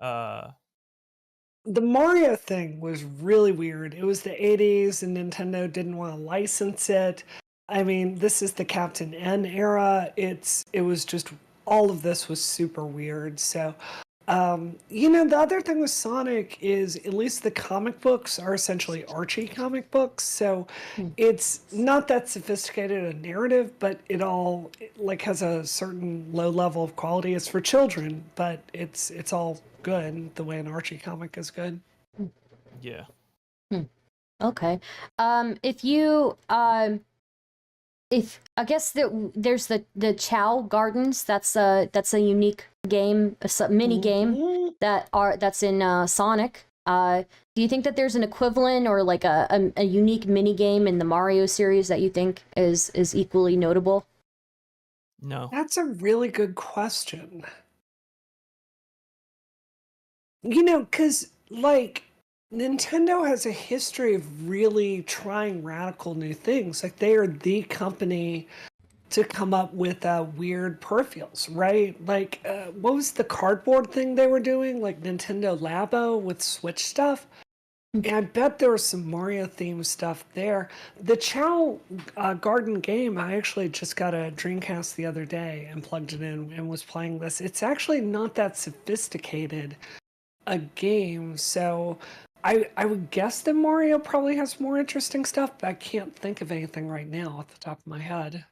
The Mario thing was really weird. It was the 80s and Nintendo didn't want to license it. I mean, this is the Captain N era. It was just, all of this was super weird. So, the other thing with Sonic is at least the comic books are essentially Archie comic books. So it's not that sophisticated a narrative, but it all has a certain low level of quality. It's for children, but it's all good the way an Archie comic is good. Yeah. Okay. If I guess there's the Chow Gardens, that's a unique game, a mini game that's in Sonic. Do you think that there's an equivalent or like a unique mini game in the Mario series that you think is equally notable? No. That's a really good question. Because Nintendo has a history of really trying radical new things. Like, they are the company to come up with weird peripherals, right? Like, what was the cardboard thing they were doing? Like Nintendo Labo with Switch stuff? And I bet there was some Mario-themed stuff there. The Chow Garden game, I actually just got a Dreamcast the other day and plugged it in and was playing this. It's actually not that sophisticated a game, so I would guess that Mario probably has more interesting stuff, but I can't think of anything right now off the top of my head.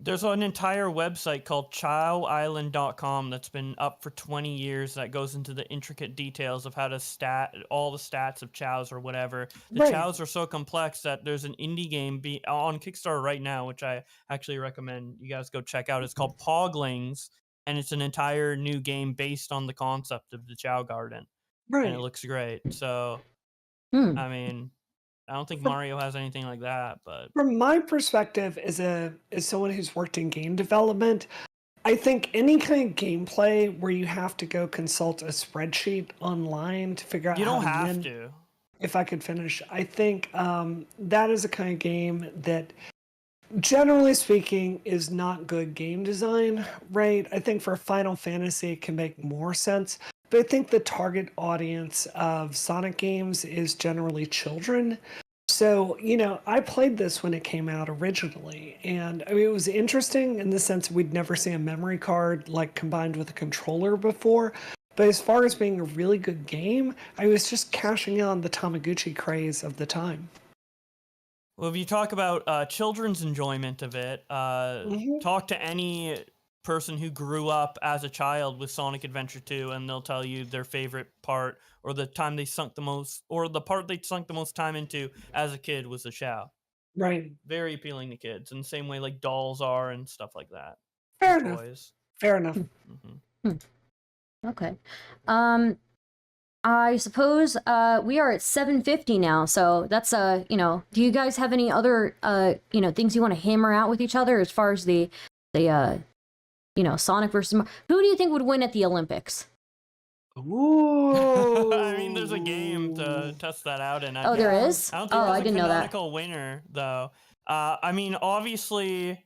There's an entire website called chowisland.com that's been up for 20 years that goes into the intricate details of how to stat all the stats of chows or whatever. The Right. chows are so complex that there's an indie game on Kickstarter right now, which I actually recommend you guys go check out. It's called Poglings, and it's an entire new game based on the concept of the chow garden. And it Right. looks great. So, Hmm. I mean, I don't think From, Mario has anything like that, but from my perspective, as someone who's worked in game development, I think any kind of gameplay where you have to go consult a spreadsheet online to figure out you how don't to have win. to. If I could finish, I think that is a kind of game that, generally speaking, is not good game design, right? I think for Final Fantasy, it can make more sense. But I think the target audience of Sonic games is generally children. So, I played this when it came out originally, and I mean, it was interesting in the sense we'd never seen a memory card like combined with a controller before. But as far as being a really good game, I was just cashing in on the Tamagotchi craze of the time. Well, if you talk about children's enjoyment of it, Mhm. talk to any person who grew up as a child with Sonic Adventure 2, and they'll tell you their favorite part, or the time they sunk the most, or the part they sunk the most time into as a kid was the Chow. Right. Very appealing to kids, in the same way like dolls are and stuff like that. Fair And enough. toys. Fair enough. Okay. I suppose we are at 7:50 now, so that's do you guys have any other things you want to hammer out with each other as far as the Sonic versus who do you think would win at the Olympics? Ooh. I mean, there's a game to test that out in. Oh, there is? I don't think Oh, there's I a didn't know that. canonical winner, though. I mean, obviously,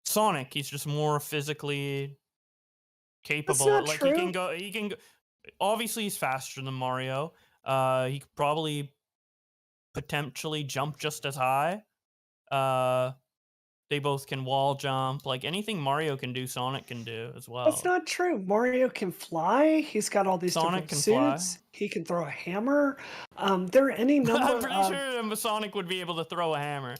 Sonic, he's just more physically capable. That's not Like, true. he can go. Obviously, he's faster than Mario. He could probably potentially jump just as high. They both can wall jump. Like, anything Mario can do, Sonic can do as well. That's not true. Mario can fly. He's got all these Sonic different can fly. suits. He can throw a hammer. There are any number I'm pretty of, sure Sonic would be able to throw a hammer.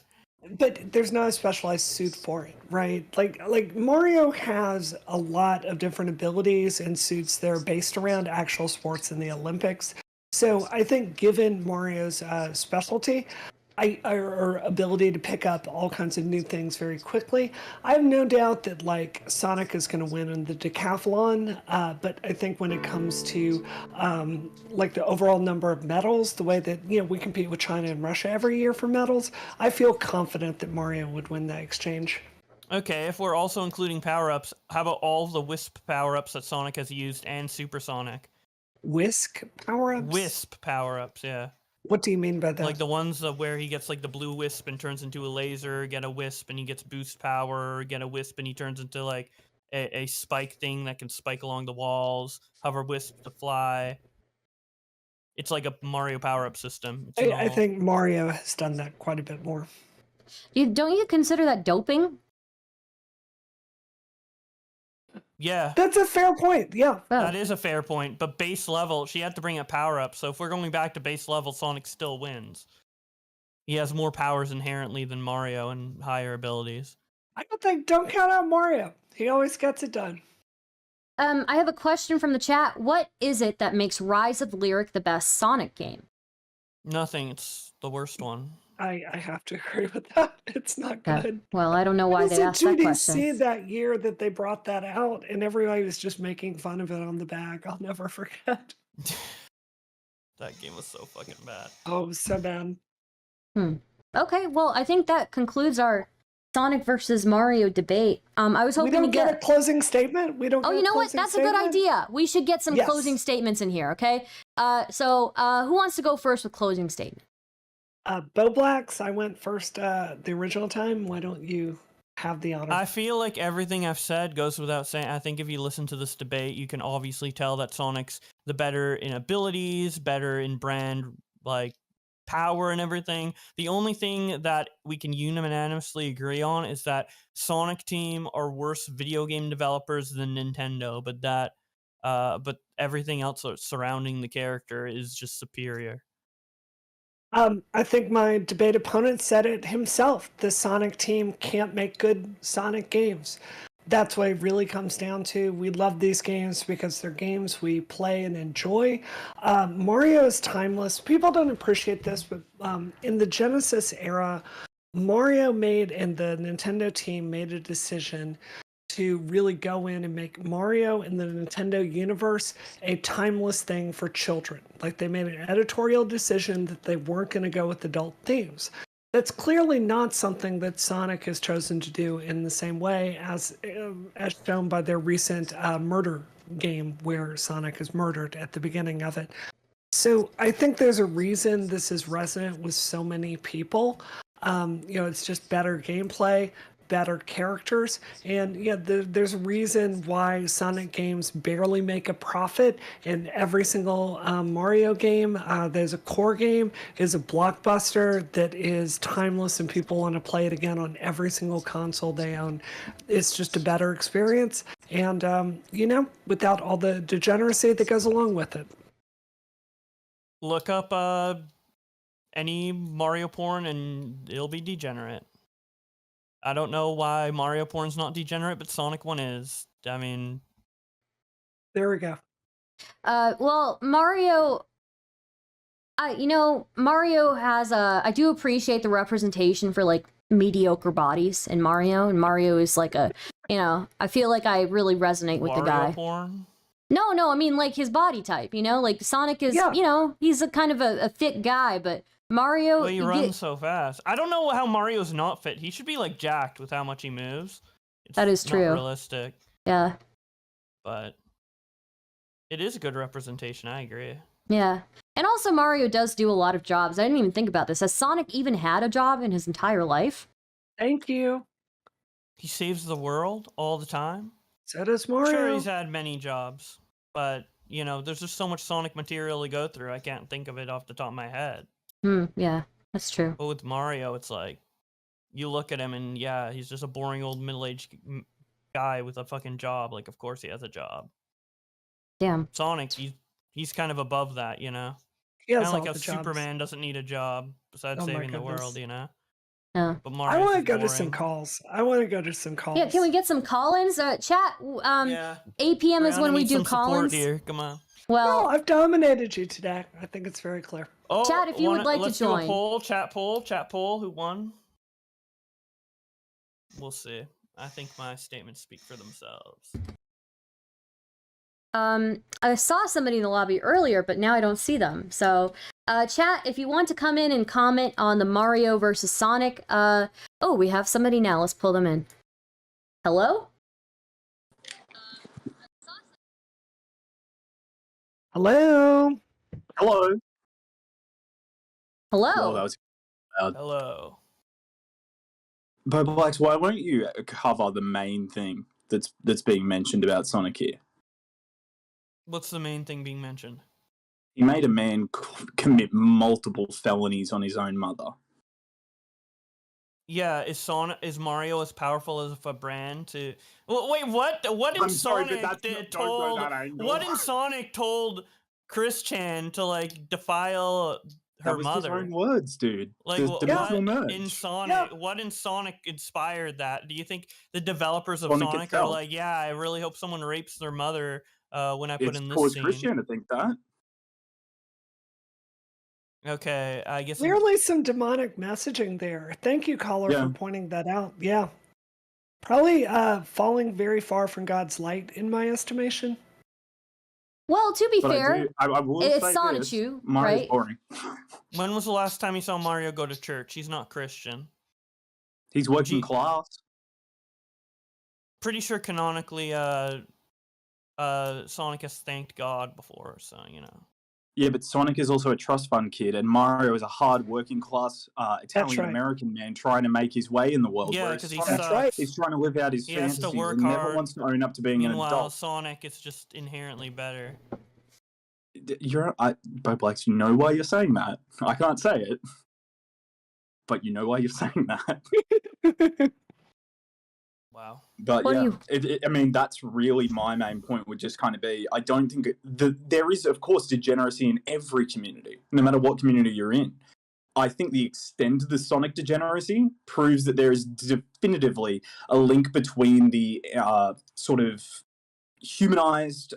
but there's not a specialized suit for it, right? Like Mario has a lot of different abilities and suits that are based around actual sports in the Olympics. So I think given Mario's specialty, or ability to pick up all kinds of new things very quickly, I have no doubt that like Sonic is going to win in the decathlon. But I think when it comes to like the overall number of medals, the way that we compete with China and Russia every year for medals, I feel confident that Mario would win that exchange. Okay, if we're also including power-ups, how about all the Wisp power-ups that Sonic has used and Supersonic? Whisk power-ups? Wisp power-ups, yeah. What do you mean by that? Like the ones where he gets like the blue wisp and turns into a laser, get a wisp and he gets boost power, get a wisp and he turns into like a spike thing that can spike along the walls, hover wisp to fly. It's like a Mario power-up system. I think Mario has done that quite a bit more. Don't you consider that doping? Yeah. That's a fair point. Yeah. Oh. That is a fair point, but base level, she had to bring up power-up, so if we're going back to base level, Sonic still wins. He has more powers inherently than Mario and higher abilities. Don't count out Mario. He always gets it done. I have a question from the chat. What is it that makes Rise of Lyric the best Sonic game? Nothing, it's the worst one. I have to agree with that. It's not good. Well, I don't know why they asked that question. GDC that year that they brought that out, and everybody was just making fun of it on the back. I'll never forget. That game was so fucking bad. Oh, so bad. Okay, well, I think that concludes our Sonic versus Mario debate. I was hoping we don't to get a closing statement. We don't. Oh, get you know what? closing That's statement? a good idea. We should get some Yes. closing statements in here. Okay. So who wants to go first with closing statement? Bowblax, I went first the original time. Why don't you have the honor? I feel like everything I've said goes without saying. I think if you listen to this debate, you can obviously tell that Sonic's the better in abilities, better in brand, like, power and everything. The only thing that we can unanimously agree on is that Sonic Team are worse video game developers than Nintendo, but that but everything else surrounding the character is just superior. I think my debate opponent said it himself. The Sonic team can't make good Sonic games. That's what it really comes down to. We love these games because they're games we play and enjoy. Mario is timeless. People don't appreciate this, but in the Genesis era, Mario made, and the Nintendo team made a decision to really go in and make Mario in the Nintendo universe a timeless thing for children. Like, they made an editorial decision that they weren't going to go with adult themes. That's clearly not something that Sonic has chosen to do in the same way as shown by their recent murder game where Sonic is murdered at the beginning of it. So I think there's a reason this is resonant with so many people. It's just better gameplay, better characters, and there's a reason why Sonic games barely make a profit. In every single Mario game, there's a core game, is a blockbuster that is timeless, and people want to play it again on every single console they own. It's just a better experience, and without all the degeneracy that goes along with it. Look up any Mario porn and it'll be degenerate. I don't know why Mario porn's not degenerate, but Sonic one is. I mean, there we go. Well, Mario, Mario has I do appreciate the representation for like mediocre bodies in Mario, and Mario is like I feel like I really resonate with Mario the guy. Porn? No, I mean like his body type, like Sonic is, he's a kind of a fit guy, but Mario... Well, he runs so fast. I don't know how Mario's not fit. He should be like jacked with how much he moves. That is true. Not realistic. Yeah. But it is a good representation, I agree. Yeah. And also Mario does do a lot of jobs. I didn't even think about this. Has Sonic even had a job in his entire life? Thank you. He saves the world all the time. So does Mario. Sure, he's had many jobs, but there's just so much Sonic material to go through. I can't think of it off the top of my head. Yeah, that's true. But with Mario, it's like you look at him and he's just a boring old middle-aged guy with a fucking job. Like, of course he has a job. Damn. Sonic, he's kind of above that, He has kind of all like how the Superman doesn't need a job besides saving the world, Yeah. But Mario, I want to go to some calls. Yeah, can we get some call-ins? Chat, 8 p.m. is when we do call-ins. Here. Come on. Well, no, I've dominated you today. I think it's very clear. Oh, chat, if you would like to join. Let's do a poll, chat poll. Who won? We'll see. I think my statements speak for themselves. I saw somebody in the lobby earlier, but now I don't see them. So, chat, if you want to come in and comment on the Mario versus Sonic, we have somebody now. Let's pull them in. Hello? Hello? Hello. Hello? Oh, that was Hello. Bowblax, why won't you cover the main thing that's being mentioned about Sonic here? What's the main thing being mentioned? He made a man commit multiple felonies on his own mother. Yeah, is Mario as powerful as a brand to? Well, wait, what? What in Sonic told Chris Chan to like defile her that was mother? his own words, dude. Like what in Sonic? Yeah. What in Sonic inspired that? Do you think the developers of Sonic Sonic are itself. like, yeah, I really hope someone rapes their mother when I put It's in this caused scene? Christian to think that. Okay, I guess. Clearly some demonic messaging there. Thank you, caller, for pointing that out. Yeah. Probably falling very far from God's light, in my estimation. Well, to be But fair, I will it's say Sonic this, you, Mario's right? boring. When was the last time you saw Mario go to church? He's not Christian. He's working class. Pretty sure canonically, Sonic has thanked God before, so Yeah, but Sonic is also a trust fund kid, and Mario is a hard working class Italian-American man trying to make his way in the world. Yeah, because he's trying to live out his He has to fantasies work and never hard. wants to own up to being an Meanwhile, adult. Sonic is just inherently better. Bowblax, you know why you're saying that. I can't say it, but you know why you're saying that. Wow. But What do yeah, you- I mean, that's really my main point. Would just kind of be, I don't think there is, of course, degeneracy in every community, no matter what community you're in. I think the extent of the Sonic degeneracy proves that there is definitively a link between the sort of humanized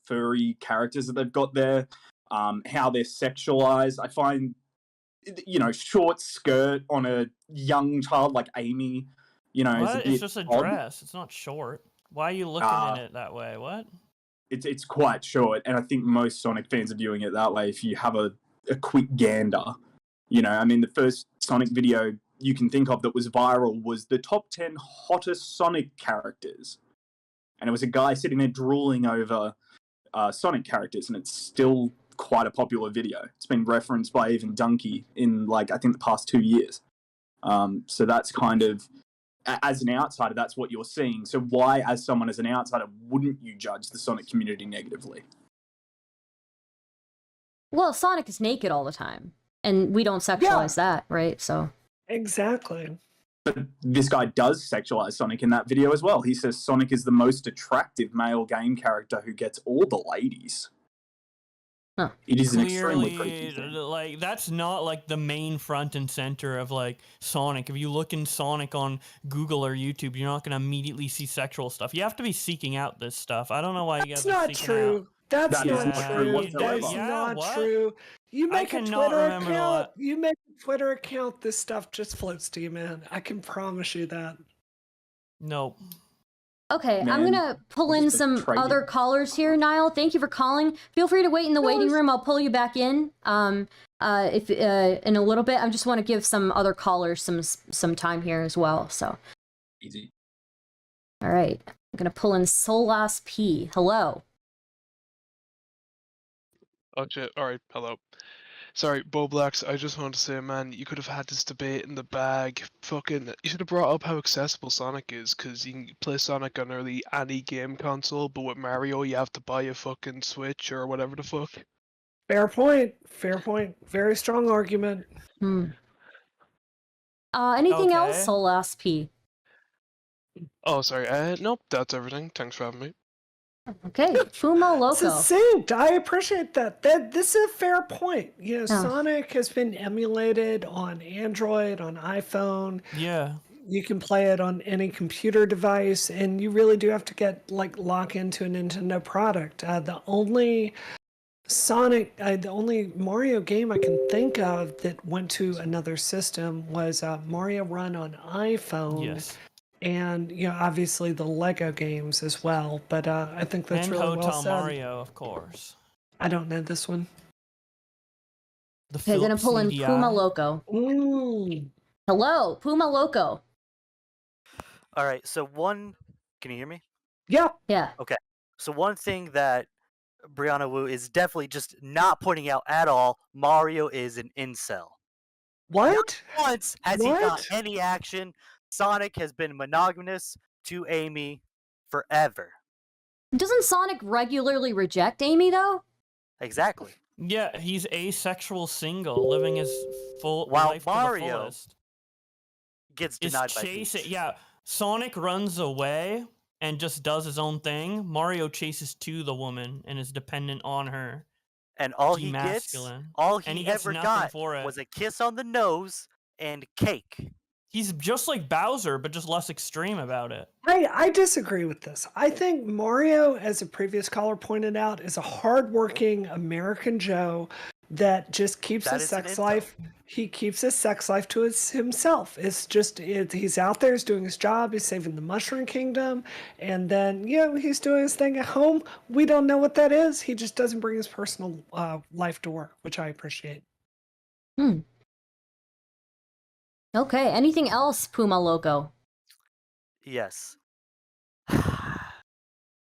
furry characters that they've got there, how they're sexualized. I find, short skirt on a young child like Amy, is a What? bit It's just a odd. dress. It's not short. Why are you looking at it that way? What? It's quite short, and I think most Sonic fans are viewing it that way. If you have a quick gander, I mean, the first Sonic video you can think of that was viral was the top 10 hottest Sonic characters, and it was a guy sitting there drooling over Sonic characters, and it's still quite a popular video. It's been referenced by even Donkey in I think the past 2 years. So that's kind of, as an outsider, that's what you're seeing. So why, as someone as an outsider, wouldn't you judge the Sonic community negatively? Well, Sonic is naked all the time, and we don't sexualize that, right? So Exactly. But this guy does sexualize Sonic in that video as well. He says Sonic is the most attractive male game character who gets all the ladies. Huh. It is an Clearly, extremely creepy thing. that's not the main front and center of Sonic. If you look in Sonic on Google or YouTube, you're not gonna immediately see sexual stuff. You have to be seeking out this stuff. I don't know why you guys are seeking out. That's That is not not true. true whatsoever. That's Yeah, not what? true. You I make a cannot Twitter remember account. what- You make a Twitter account. This stuff just floats to you, man. I can promise you that. Nope. okay, I'm Man, gonna pull in just some betrayed other you. callers here, Niall. Thank you for calling. Feel free to wait in the waiting room. I'll pull you back in. If in a little bit. I just want to give some other callers some time here as well. So, Easy. all right, I'm gonna pull in Solas P. Hello. Oh shit, alright, hello. Sorry, Bowblax, I just wanted to say, man, you could have had this debate in the bag. Fucking, you should have brought up how accessible Sonic is, because you can play Sonic on nearly any game console, but with Mario, you have to buy a fucking Switch or whatever the fuck. Fair point. Fair point. Very strong argument. Anything else, Okay. Solas P? Oh, sorry, nope, that's everything. Thanks for having me. Okay, Fuma Loco. Succinct. I appreciate that. This is a fair point. Oh. Sonic has been emulated on Android, on iPhone. Yeah. You can play it on any computer device, and you really do have to get lock into a Nintendo product. The only Mario game I can think of that went to another system was Mario Run on iPhone. Yes. And obviously the Lego games as well. But I think that's And really well Hotel said. Mario, of course. I don't know this one. The Okay, gonna Philips pull in CDI. Puma Loco. Hello, Puma Loco. All right, so can you hear me? Yeah. Yeah. So one thing that Brianna Wu is definitely just not pointing out at all, Mario is an incel. What? Once has he got What? any action, Sonic has been monogamous to Amy forever. Doesn't Sonic regularly reject Amy though? Exactly. Yeah, he's asexual single, living his full While life to the Mario fullest. Gets Is denied by chasing. Peach. Yeah, Sonic runs away and just does his own thing. Mario chases to the woman and is dependent on her. And all he gets, Demasculine. all And he he gets ever nothing got for it. was a kiss on the nose and cake. He's just like Bowser, but just less extreme about it. I disagree with this. I think Mario, as a previous caller pointed out, is a hardworking American Joe that just keeps That his is an sex incel. life. He keeps his sex life to himself. He's out there, he's doing his job, he's saving the Mushroom Kingdom, and then he's doing his thing at home. We don't know what that is. He just doesn't bring his personal life to work, which I appreciate. Okay, anything else, Puma Loco? Yes.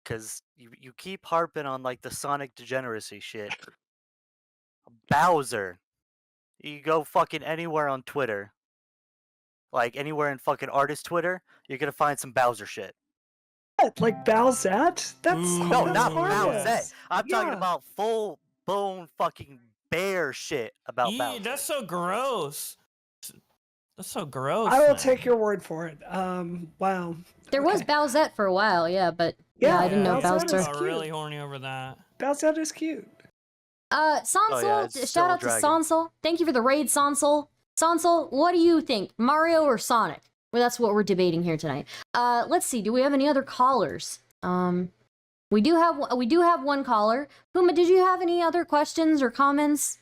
Because you keep harping on the Sonic degeneracy shit. Bowser. You go fucking anywhere on Twitter. Anywhere in fucking artist Twitter, you're gonna find some Bowser shit. What, like Bowsette? That's No, that's not harmless. Bowsette. I'm talking Yeah. about full bone fucking bear shit about Eee, Bowser. that's so gross. That's so gross. I will man. take your word for it. Wow. There was Okay. Bowsette for a while, yeah, but yeah, I didn't know Bowsette Bowser. is got cute. really horny over that. Bowsette is cute. Sansel, it's shout still a out to dragon. Sansel. Thank you for the raid, Sansel. Sansel, what do you think, Mario or Sonic? Well, that's what we're debating here tonight. Let's see. Do we have any other callers? We do have one caller. Puma, did you have any other questions or comments?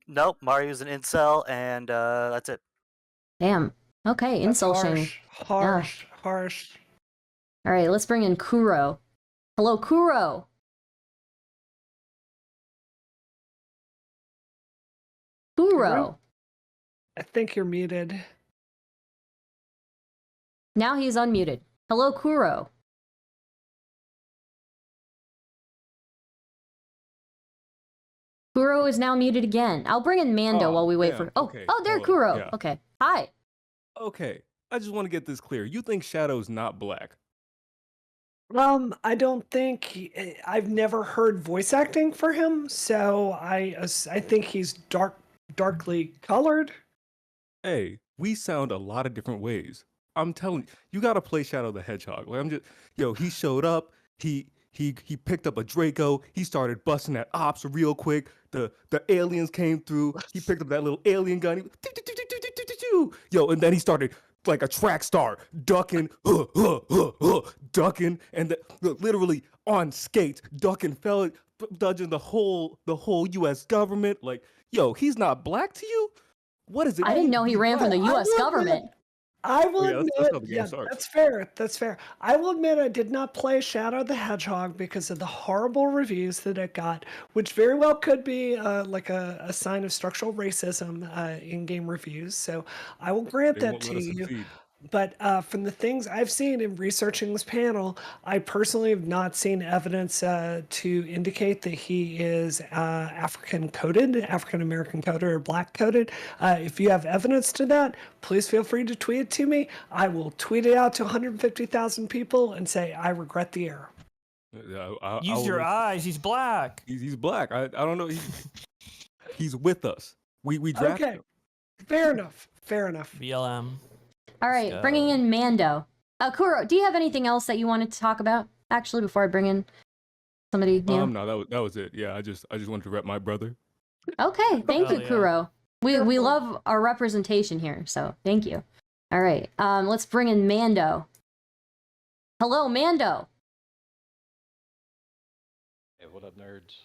Nope, Mario's an incel, and that's it. Damn. Okay, That's insult shaming. harsh. All right, let's bring in Kuro. Hello, Kuro. Kuro. I think you're muted. Now he's unmuted. Hello, Kuro. Kuro is now muted again. I'll bring in Mando while we wait for. Oh, okay. oh, there, Hello. Kuro. Yeah. Okay. Hi. Okay, I just want to get this clear. You think Shadow's not black? I don't think I've never heard voice acting for him, so I think he's darkly colored. Hey, we sound a lot of different ways. I'm telling you, you gotta play Shadow the Hedgehog. Like he showed up. He picked up a Draco. He started busting at ops real quick. The aliens came through. He picked up that little alien gun. Yo, and then he started like a track star, ducking, ducking, and literally on skates, ducking, dodging the whole U.S. government. Like, yo, he's not black to you? What is it? I didn't know he ran from the U.S. government. I will admit, that's how the game starts. that's fair. That's fair. I will admit I did not play Shadow the Hedgehog because of the horrible reviews that it got, which very well could be like a sign of structural racism in game reviews. So I will grant They that won't to let us you. succeed. But from the things I've seen in researching this panel, I personally have not seen evidence to indicate that he is African American coded, or black coded. If you have evidence to that, please feel free to tweet it to me. I will tweet it out to 150,000 people and say, I regret the error. Use your eyes. He's black. He's black. I don't know. He's with us. We drafted Okay, him. fair enough. Fair enough. BLM. All right, go. bringing in Mando. Kuro, do you have anything else that you wanted to talk about? Actually, before I bring in somebody new. No, that was it. Yeah, I just wanted to rep my brother. Okay, thank you, yeah. Kuro. We love our representation here, so thank you. All right, let's bring in Mando. Hello, Mando. Hey, what up, nerds?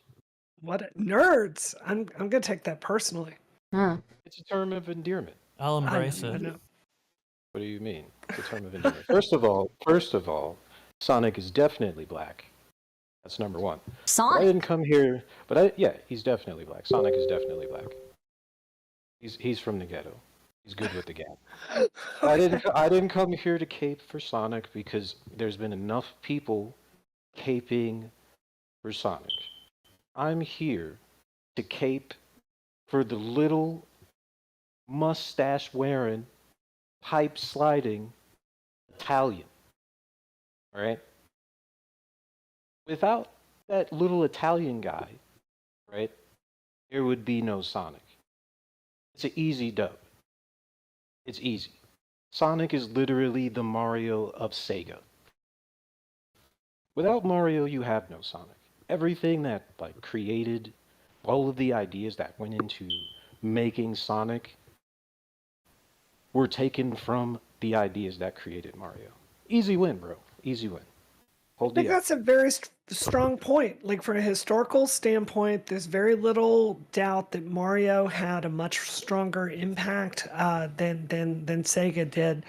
What nerds? I'm gonna take that personally. Huh. It's a term of endearment. I'll embrace I it. know. What do you mean? It's a term of endearment. First of all, Sonic is definitely black. That's number one. But I Sonic. didn't come here, yeah, he's definitely black. Sonic is definitely black. He's from the ghetto. He's good with the gang. I didn't come here to cape for Sonic because there's been enough people caping for Sonic. I'm here to cape for the little mustache wearing, pipe sliding Italian. All right? Without that little Italian guy, right, there would be no Sonic. It's an easy dub. It's easy. Sonic is literally the Mario of Sega. Without Mario, you have no Sonic. Everything that created, all of the ideas that went into making Sonic were taken from the ideas that created Mario. Easy win, bro. Easy win. I think that's a very strong point. Like, from a historical standpoint, there's very little doubt that Mario had a much stronger impact than Sega did,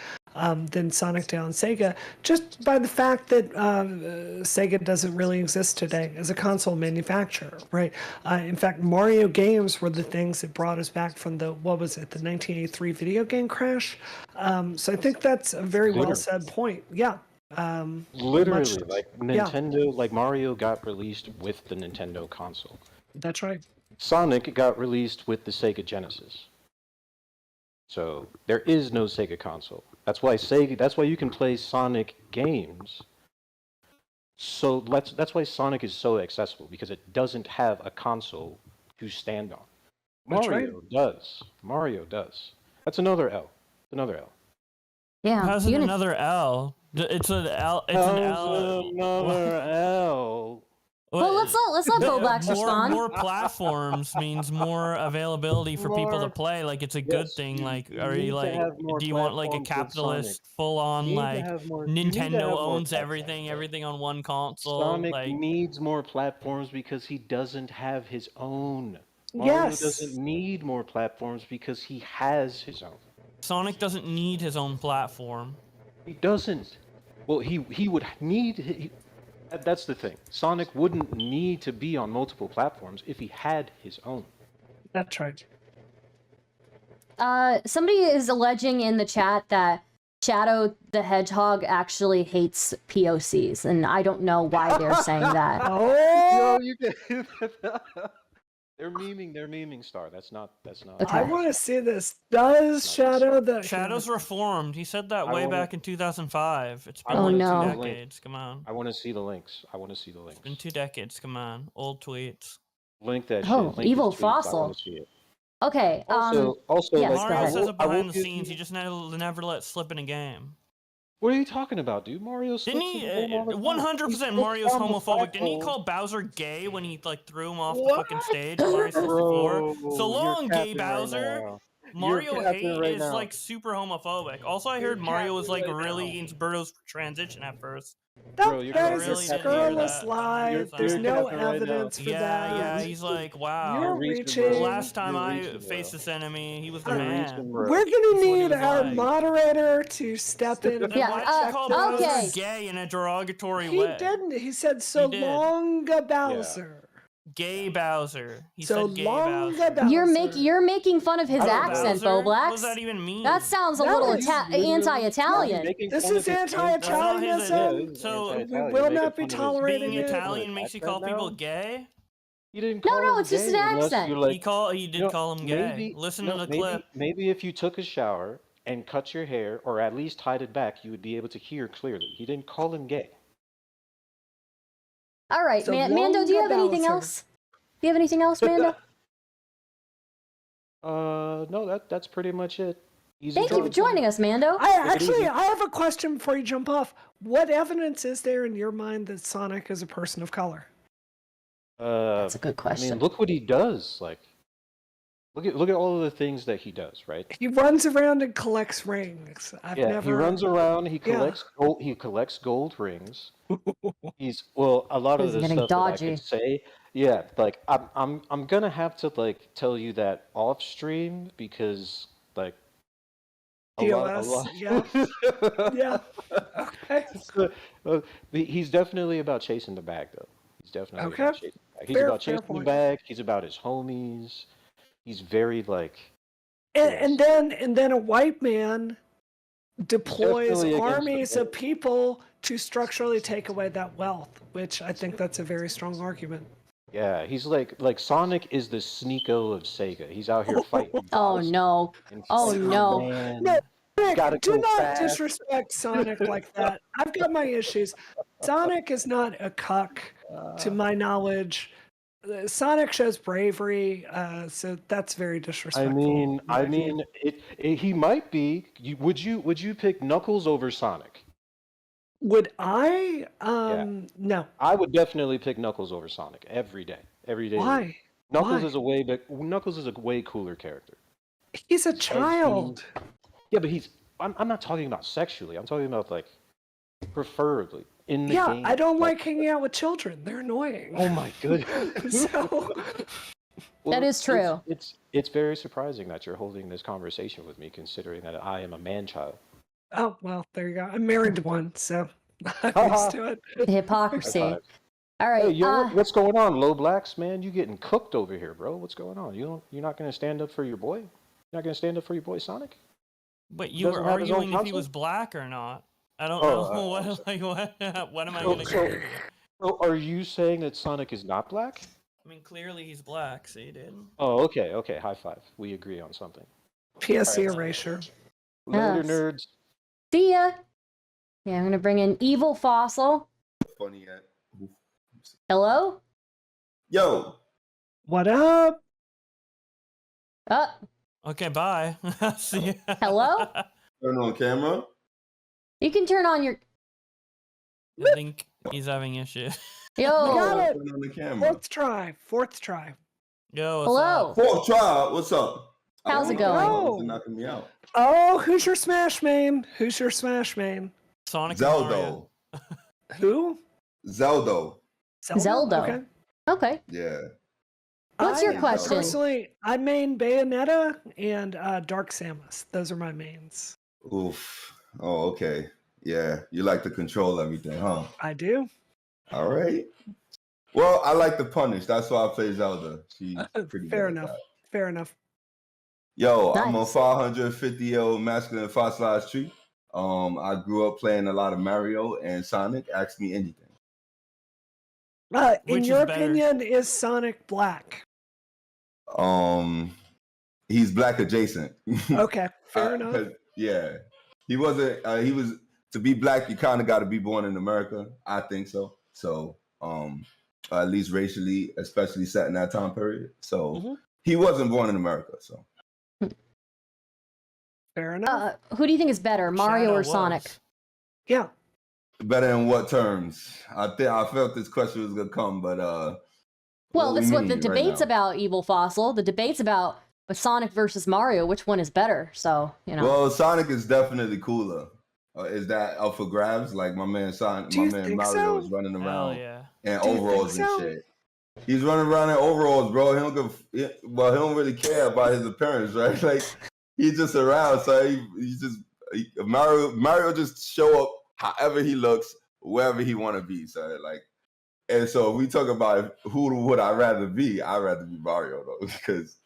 than Sonic did on Sega, just by the fact that Sega doesn't really exist today as a console manufacturer, right? In fact, Mario games were the things that brought us back from the 1983 video game crash. So I think that's a very well said point. Yeah. Literally, Nintendo, like Mario got released with the Nintendo console. That's right. Sonic got released with the Sega Genesis. So there is no Sega console. That's why you can play Sonic games. So that's why Sonic is so accessible, because it doesn't have a console to stand on. Mario does. That's another L. Another L. Yeah. How's it Unity. another L? It's an L. It's an L. Another L. Well, let's let Bowblax respond. More platforms means more availability for people to More- play. Like it's a good Yes, thing. you- Like, you are need you to like, have more do you want like a platforms with capitalist, Sonic. full on You need to like have more- you need to have Nintendo more owns platforms, everything on one console? Sonic like, needs more platforms because he doesn't have his own. Mario Yes. doesn't need more platforms because he has his own. Sonic doesn't need his own platform. He doesn't. Well, he would need. That's the thing. Sonic wouldn't need to be on multiple platforms if he had his own. That's right. Somebody is alleging in the chat that Shadow the Hedgehog actually hates POCs, and I don't know why they're saying that. Oh, You can. They're memeing Star. That's not. Okay. I want to see this. Does Shadow the Shadow's reformed. He said that I way wanna- back in 2005. It's been I wanna like see two the link. decades. Come on. I want to see the links. It's been 2 decades. Come on. Old tweets. Link that Oh, shit. Link Evil his tweets. I Fossil. want to see it. Okay. Also, yes, like, go Mario ahead. says it I will behind the give scenes. you- He just never let slip in a game. What are you talking about, dude? Mario Didn't slips he? in the game all the time. 100% He Mario's slips on the homophobic. Didn't he flagpole. call Bowser gay when he like threw him off the What? fucking stage in Mario 64? Bro, So you're long, gay capping right Bowser. now. Mario You're capping hate right is now. like super homophobic. Also, I heard Mario was like really against Birdo's transition at first. Bro, That you're that is really a didn't hear scurrilous that. lie. You're There's no capping right now. evidence for that. Yeah, he's like, wow. You're reaching, reaching. bro. Last time You're I reaching, bro. faced this enemy, he was the You're man. reaching, bro. We're gonna That's what he need was our like. moderator to step in. Then Yeah, why did you call Bowser okay. gay in a derogatory He way? didn't. He said so did. long, Bowser. Gay Bowser. He So said gay long, Bowser. Bowser. You're making fun of his I don't know. accent, Bowser? What Bowblax. does that even mean? That sounds a No, little he's anti-Italian. This is anti-Italianism. So- We will not be tolerating Being it. Italian makes you call people gay? You didn't No, call no, him it's just gay an unless accent. you're like, He did you know, call him gay. maybe- Listen no, to the maybe, clip. Maybe if you took a shower and cut your hair, or at least tied it back, you would be able to hear clearly. He didn't call him gay. All right, So Mando, do you have long, anything Bowser. else? Do you have anything else, Mando? No, that's pretty much it. Easy Thank you for going. joining us, Mando. I have a question before you jump off. What evidence is there in your mind that Sonic is a person of color? That's a good I question. mean, look what he does. Like, look at all of the things that he does, right? He runs around and collects rings. He runs around. He collects gold. He collects gold rings. A lot of He's the getting stuff that I dodgy. could say. Yeah, like I'm gonna have to like tell you that off stream because like POS, yeah. Yeah. Okay. He's definitely about chasing the bag though. He's definitely Okay. about chasing the bag. He's Fair- about fair chasing the point. bag. He's about his homies. He's very like. And then a white man deploys Definitely against the armies of vote. people to structurally take away that wealth, which I think that's a very strong argument. Yeah, he's like Sonic is the Sneeko of Sega. He's out here fighting. Oh boss no. and Oh, fighting no. man. No, Nick, Gotta do go not fast. disrespect Sonic like that. I've got my issues. Sonic is not a cuck, to my knowledge. Sonic shows bravery, so that's very I disrespectful. mean, he might be. Would you pick Knuckles over Sonic? Would I? Yeah. No. I would definitely pick Knuckles over Sonic every day. Every day. Why? Knuckles Why? Knuckles is a way cooler character. He's a child. Yeah, but I'm not talking about sexually. I'm talking about like preferably in the Yeah, game. I don't like hanging out with children. They're annoying. Oh my goodness. So, That is true. It's very surprising that you're holding this conversation with me, considering that I am a man-child. oh well, there you go. I'm married to one, so I'm used to it. The hypocrisy. High five. All right. Hey, yo, what's going on, Bowblax, man? You getting cooked over here, bro? What's going on? You're not gonna stand up for your boy? You're not gonna stand up for your boy Sonic? But you were doesn't have his own arguing if he console? was black or not. I don't Oh, know. What am I going to do? So are you saying that Sonic is not black? I mean, clearly he's black, see, dude? Oh, okay. High five. We agree on something. PSC erasure. Later, Yes. nerds. See ya. Yeah, I'm gonna bring in Evil Fossil. Funny yet. Hello? Yo, What up? Uh, Okay, bye. See ya. Hello? Turn on camera. You can turn on your. I think he's having issues. Yo. Got it. Turn on the camera. Fourth try. Yo, what's Hello. up? Fourth try. What's up? How's it I don't know. going? They're knocking me out. Oh, who's your Smash main? Who's your Smash main? Sonic and Mario. Zelda. Who? Zelda. Zelda. Okay. Okay. Yeah. What's your question? Personally, I main Bayonetta and Dark Samus. Those are my mains. Oof. Oh, okay. Yeah. You like to control everything, huh? I do. All right. Well, I like to punish. That's why I play Zelda. She's pretty Fair good at enough. that. Fair enough. Yo, I'm a Nice. 550-year-old masculine fossilized tree. I grew up playing a lot of Mario and Sonic. Ask me anything. In Which your is better? opinion, is Sonic black? He's black adjacent. Okay, fair enough. 'Cause, yeah, he wasn't. He was to be black. You kind of got to be born in America. I think so. So, at least racially, especially set in that time period. So Mhm. he wasn't born in America. So Fair enough. Who do you think is better, Mario Shadow or was. Sonic? Yeah. better in what terms? I felt this question was gonna come, but Well, what this we is what the mean right debate's now? about, Evil Fossil. The debate's about Sonic versus Mario. Which one is better? So, you know. Well, Sonic is definitely cooler. Is that up for grabs? Like my man Do you man think Mario so? is running Hell around yeah. in Do you think overalls and so? shit. He's running around in overalls, bro. He don't really care about his appearance, right? Like he's just around, so Mario just show up however he looks, wherever he want to be. So like, and so if we talk about who would I rather be, I'd rather be Mario though, because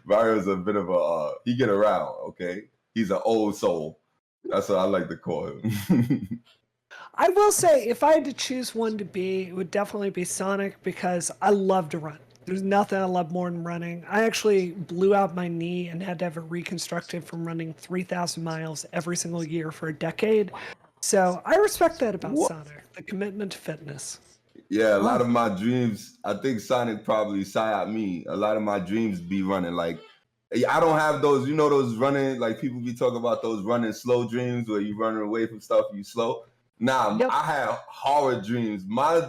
Mario's a bit of a he get around. Okay, he's an old soul. That's what I like to call him. I will say, if I had to choose one to be, it would definitely be Sonic because I love to run. There's nothing I love more than running. I actually blew out my knee and had to have it reconstructed from running 3,000 miles every single year for a decade. So I respect that about Sonic, the commitment to fitness. Yeah, a lot of my dreams, I think Sonic probably psyoped me. A lot of my dreams be running like, I don't have those, those running, like people be talking about those running slow dreams where you running away from stuff, you slow. Nah, Yep. I have horror dreams. My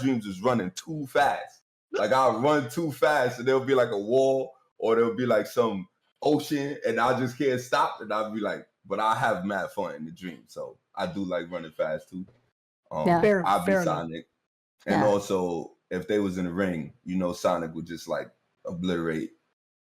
dreams is running too fast. Like I'll run too fast and there'll be like a wall or there'll be like some ocean and I just can't stop and I'll be like, but I have mad fun in the dream. So I do like running fast too. Yeah. I'll be Fair enough. Sonic. And Yeah. also, if they was in the ring, Sonic would just like obliterate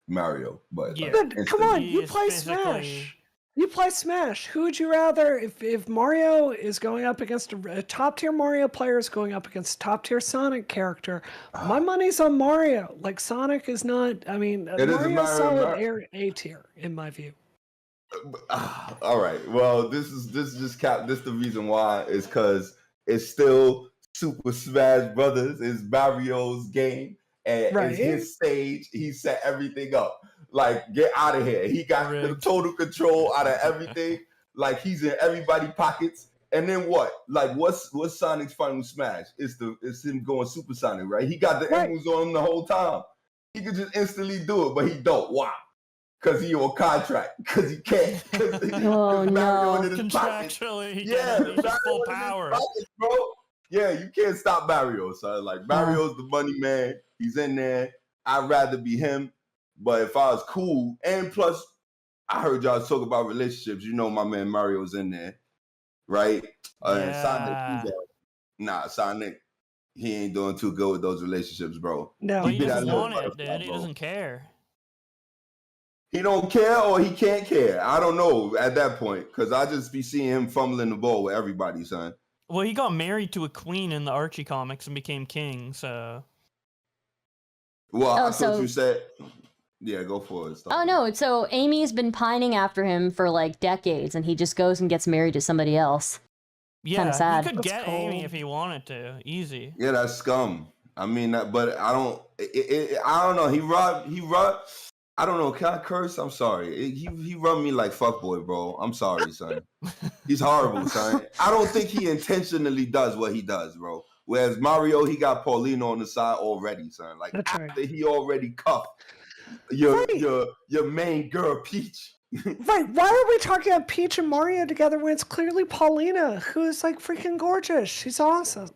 Mario. But Yeah. like, But come on, He you is play physically- Smash. You play Smash. Who would you rather, if Mario is going up against a top tier Mario player is going up against a top tier Sonic character, my money's on Mario. Like Sonic is not. I mean, It is a Mario's Mario- solid A tier in my view. all right. Well, this is the reason why is because it's still Super Smash Brothers. It's Mario's game and Right. it's his stage. He set everything up. Like, get out of here. He got the Rigged. total control out of everything. Like he's in everybody's pockets. And then what? Like, what's Sonic's final smash? It's him going Super Sonic, right? He got the Right. emeralds on him the whole time. He could just instantly do it, but he don't. Why? Because he on contract. Because he can't. Oh, no. in his pockets. Contractually, he Yeah, can unleash his full Mario in his power. pockets, bro. Yeah, you can't stop Mario, son. Like Mario's the money man. He's in there. I'd rather be him. But if I was cool, and plus, I heard y'all talk about relationships. My man Mario's in there, right? And Yeah. Sonic, Sonic, he ain't doing too good with those relationships, bro. No, But He he be that doesn't little want it, butterfly, dude. He bro. doesn't care. He don't care or he can't care. I don't know at that point because I just be seeing him fumbling the ball with everybody, son. Well, he got married to a queen in the Archie comics and became king, so... Well, Oh, I thought so- you said, yeah, go for it. Oh no, so Amy's been pining after him for like decades and he just goes and gets married to somebody else. Yeah, sad. he could That's get Amy cold. if he wanted to. Easy. Yeah, that's scum. I mean, but I don't. I don't know. He robbed. I don't know. Can I curse? I'm sorry. He run me like fuckboy, bro. I'm sorry, son. He's horrible, son. I don't think he intentionally does what he does, bro. Whereas Mario, he got Paulina on the side already, son. Like That's right. after he already cuffed your main girl Peach. Right, why are we talking about Peach and Mario together when it's clearly Paulina, who is like freaking gorgeous? She's awesome.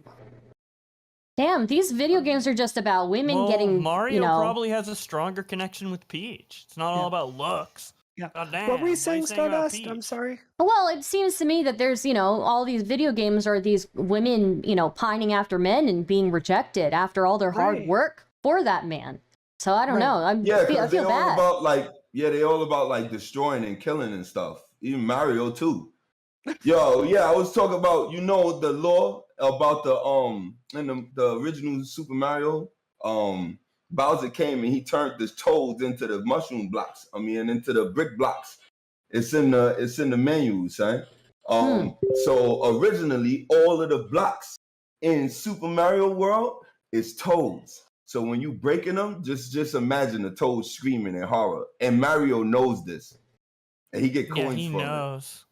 Damn, these video games are just about women Well, getting, Mario you know... probably has a stronger connection with Peach. It's not all about looks. Yeah. God damn. What were you why saying, about Stardust? Peach? I'm sorry. Well, it seems to me that there's, you know, all these video games are these women, you know, pining after men and being rejected after all their hard Right. work for that man. So I don't Right. know. Yeah, I because they feel all bad. about like they all about like destroying and killing and stuff. Even Mario too. Yo, yeah, I was talking about the law about in the original Super Mario, Bowser came and he turned the toads into the mushroom blocks. I mean, into the brick blocks. It's in the menus, right? So originally all of the blocks in Super Mario World is toads. So when you breaking them, just imagine the toads screaming in horror. And Mario knows this. And he get coins he from knows.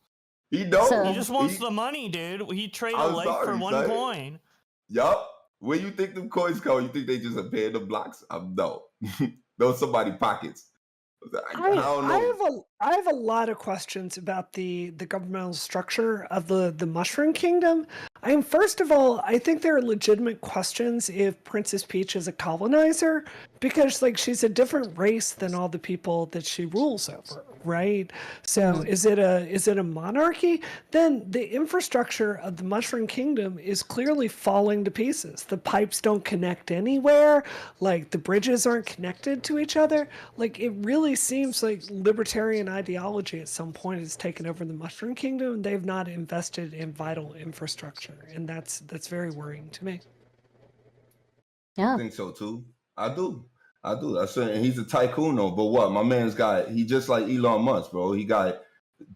it. He knows. So- He just wants the money, dude. He'd trade a I'm life for sorry, one son. coin. Yup. Where you think them coins come? You think they just appear in the blocks? No. Those somebody pockets. I don't know. I have a lot of questions about the governmental structure of the Mushroom Kingdom. I mean, first of all, I think there are legitimate questions if Princess Peach is a colonizer, because like she's a different race than all the people that she rules over, right? So is it a monarchy? Then the infrastructure of the Mushroom Kingdom is clearly falling to pieces. The pipes don't connect anywhere, like the bridges aren't connected to each other. Like it really seems like libertarian ideology at some point has taken over the Mushroom Kingdom, and they've not invested in vital infrastructure, and that's very worrying to me. Yeah. I think so too. I do. That's it. And he's a tycoon though. But what? My man's got, he just like Elon Musk, bro. He got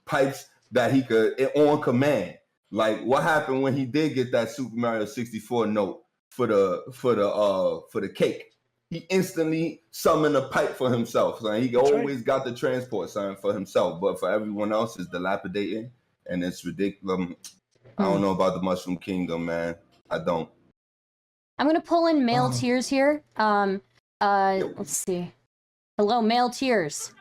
pipes that he could on command. Like what happened when he did get that Super Mario 64 note for the cake? He instantly summoned a pipe for himself. So he always got the transport sign for himself, but for everyone else it's dilapidating and it's ridiculous. I don't know about the Mushroom Kingdom, man. I don't. I'm gonna pull in male tears here. Let's see. Hello, male tears.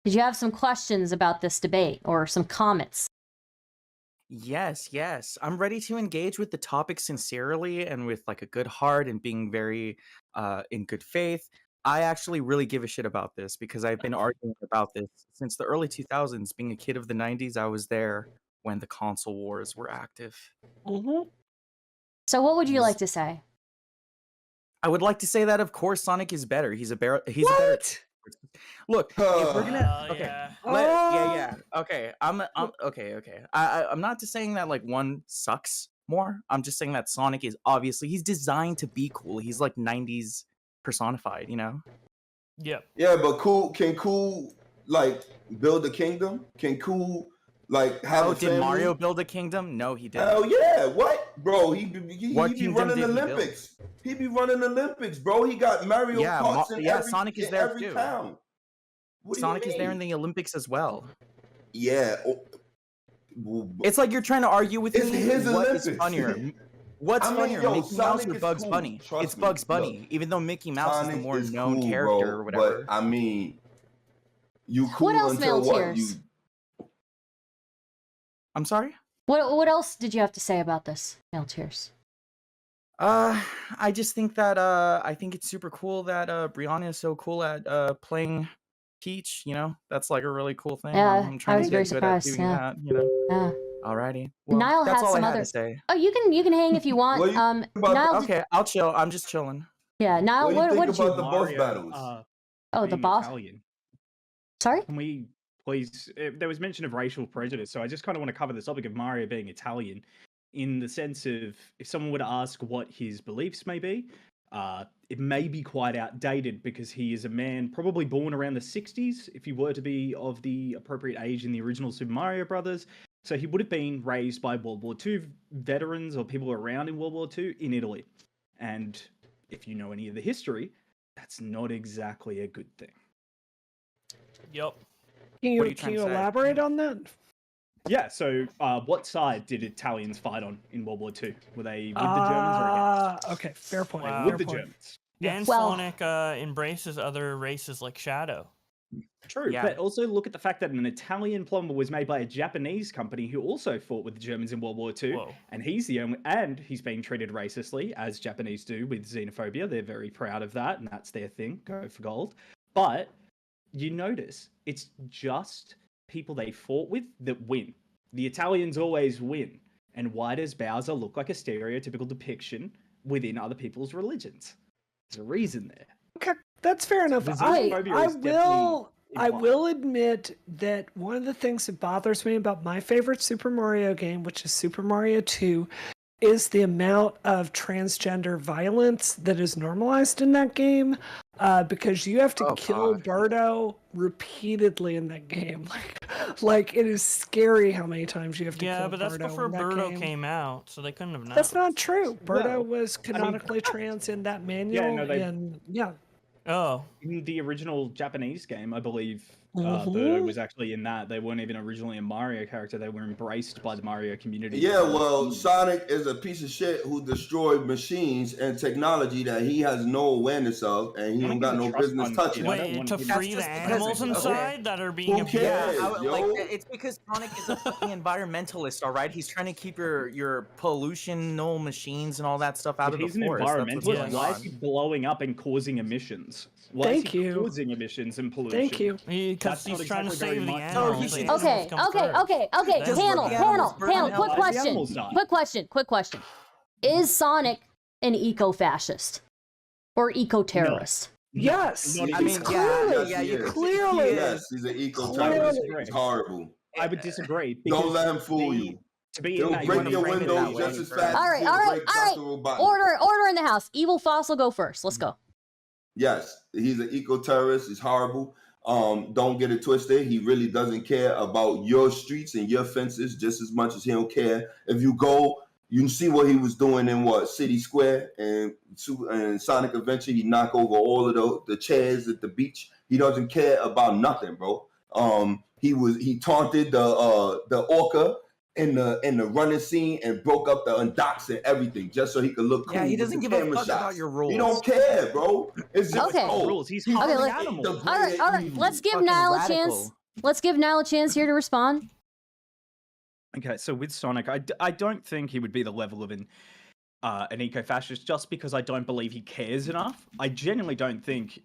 Did you have some questions about this debate or some comments? Yes. I'm ready to engage with the topic sincerely and with like a good heart and being very in good faith. I actually really give a shit about this because I've been arguing about this since the early 2000s. Being a kid of the 90s, I was there when the console wars were active. So what would you like to say? I would like to say that, of course, Sonic is better. He's a better. Look, if we're gonna okay, I'm okay. I'm not just saying that like one sucks more. I'm just saying that Sonic is obviously he's designed to be cool. He's like 90s personified, you know. Yep. Yeah, but Can Cool like build a kingdom? Can Cool like have a family? Did Mario build a kingdom? No, he didn't. Hell yeah! What, bro? He be kingdom running did he build? Olympics. He be running Olympics, bro. He got Mario Karts in every, Sonic is in there every too. town. What do you Sonic is there mean? in the Olympics as well. Yeah. It's like you're trying to argue with It's me. his What Olympics. is funnier? What's funnier, Mickey Mouse or Bugs Bunny? It's Bugs Bunny, even though Mickey Mouse is the more known character or whatever. But I mean, you cool What else, until male what? tears? I'm sorry? What else did you have to say about this, male tears? I just think that I think it's super cool that Brianna is so cool at playing Peach, you know? That's like a really cool thing. Yeah, I'm trying I was to very get good at surprised, doing yeah. that, you know. Yeah. Alrighty. Well, Niall that's has all some I had other. to say. Oh, you can hang if you want. What do you think about Niall. Okay, I'll chill. I'm just chilling. Yeah, Niall. What do you What think did you? about the boss battles? Oh, the being boss. Italian. Sorry. Can we please? There was mention of racial prejudice, so I just kind of want to cover the topic of Mario being Italian, in the sense of if someone were to ask what his beliefs may be, it may be quite outdated because he is a man probably born around the 60s, if he were to be of the appropriate age in the original Super Mario Brothers. So he would have been raised by World War II veterans or people around in World War II in Italy. And if you know any of the history, that's not exactly a good thing. Yep. Can What are you trying to say? elaborate on that? Yeah, so what side did Italians fight on in World War II? Were they with the Germans or against? Okay, fair point. Wow. With fair the point. Germans. And Well- Sonic embraces other races like Shadow. True, Yeah. but also look at the fact that an Italian plumber was made by a Japanese company who also fought with the Germans in World War II, Whoa. and he's being treated racistly, as Japanese do with xenophobia. They're very proud of that, and that's their thing, go for gold. But you notice it's just people they fought with that win. The Italians always win. And why does Bowser look like a stereotypical depiction within other people's religions? There's a reason there. Okay, that's fair enough. The I xenophobia is definitely implied. will admit that one of the things that bothers me about my favorite Super Mario game, which is Super Mario 2, is the amount of transgender violence that is normalized in that game. Because you have to kill Birdo repeatedly in that game. Like it is scary how many times you have to kill Yeah, but that's Birdo before in that Birdo game. came out, so they couldn't have known. That's not true. Birdo Well, was canonically trans in that manual, and yeah. Oh. In the original Japanese game, I believe Birdo was actually in that. They weren't even originally a Mario character. They were embraced by the Mario community. Yeah, well, Sonic is a piece of shit who destroyed machines and technology that he has no awareness of, and he don't got no business touching. Wait, to free the animals inside that are being Who abused? cares, Like, yo? it's because Sonic is a fucking environmentalist, all right? He's trying to keep your pollution-no machines and all that stuff out If of the he's an forest. That's what's environmentalist, going why on. is he blowing up and causing emissions? Why Thank is he you. causing emissions and pollution? Thank you. Because That's he's not trying to exactly save the very much. animals. he the should- animals Okay, come okay, first. okay, okay. That's Panel, what the panel, animals burn panel. out. Quick Why is the question. animals dying? Quick question. Is Sonic an eco-fascist or eco-terrorist? Yes, Not I even mean, clearly, yeah, you could clearly. Yes, he's an eco-terrorist. Clearly. He's horrible. I would disagree. Don't because let him fool to be- you. To be in He'll that, you break wanna your frame it that windows way. just as fast All as right, he'll all right, break all right. Dr. Robotnik. Order in the house. Evil Fossil, go first. Let's go. Yes, he's an eco-terrorist. He's horrible. Don't get it twisted. He really doesn't care about your streets and your fences just as much as he don't care. If you go, you can see what he was doing in City Square and Sonic Adventure. He knocked over all of the chairs at the beach. He doesn't care about nothing, bro. He taunted the orca in the running scene and broke up the docks and everything just so he could look cool. Yeah, he with doesn't the give a camera fuck about shots. your rules. He don't care, bro. It's just Okay. Rules. He's he's harming let- animals. the All right, great all right. evil. Let's give Fucking Niall a radical. chance. Let's give Niall a chance here to respond. Okay, so with Sonic, I don't think he would be the level of an eco-fascist just because I don't believe he cares enough. I genuinely don't think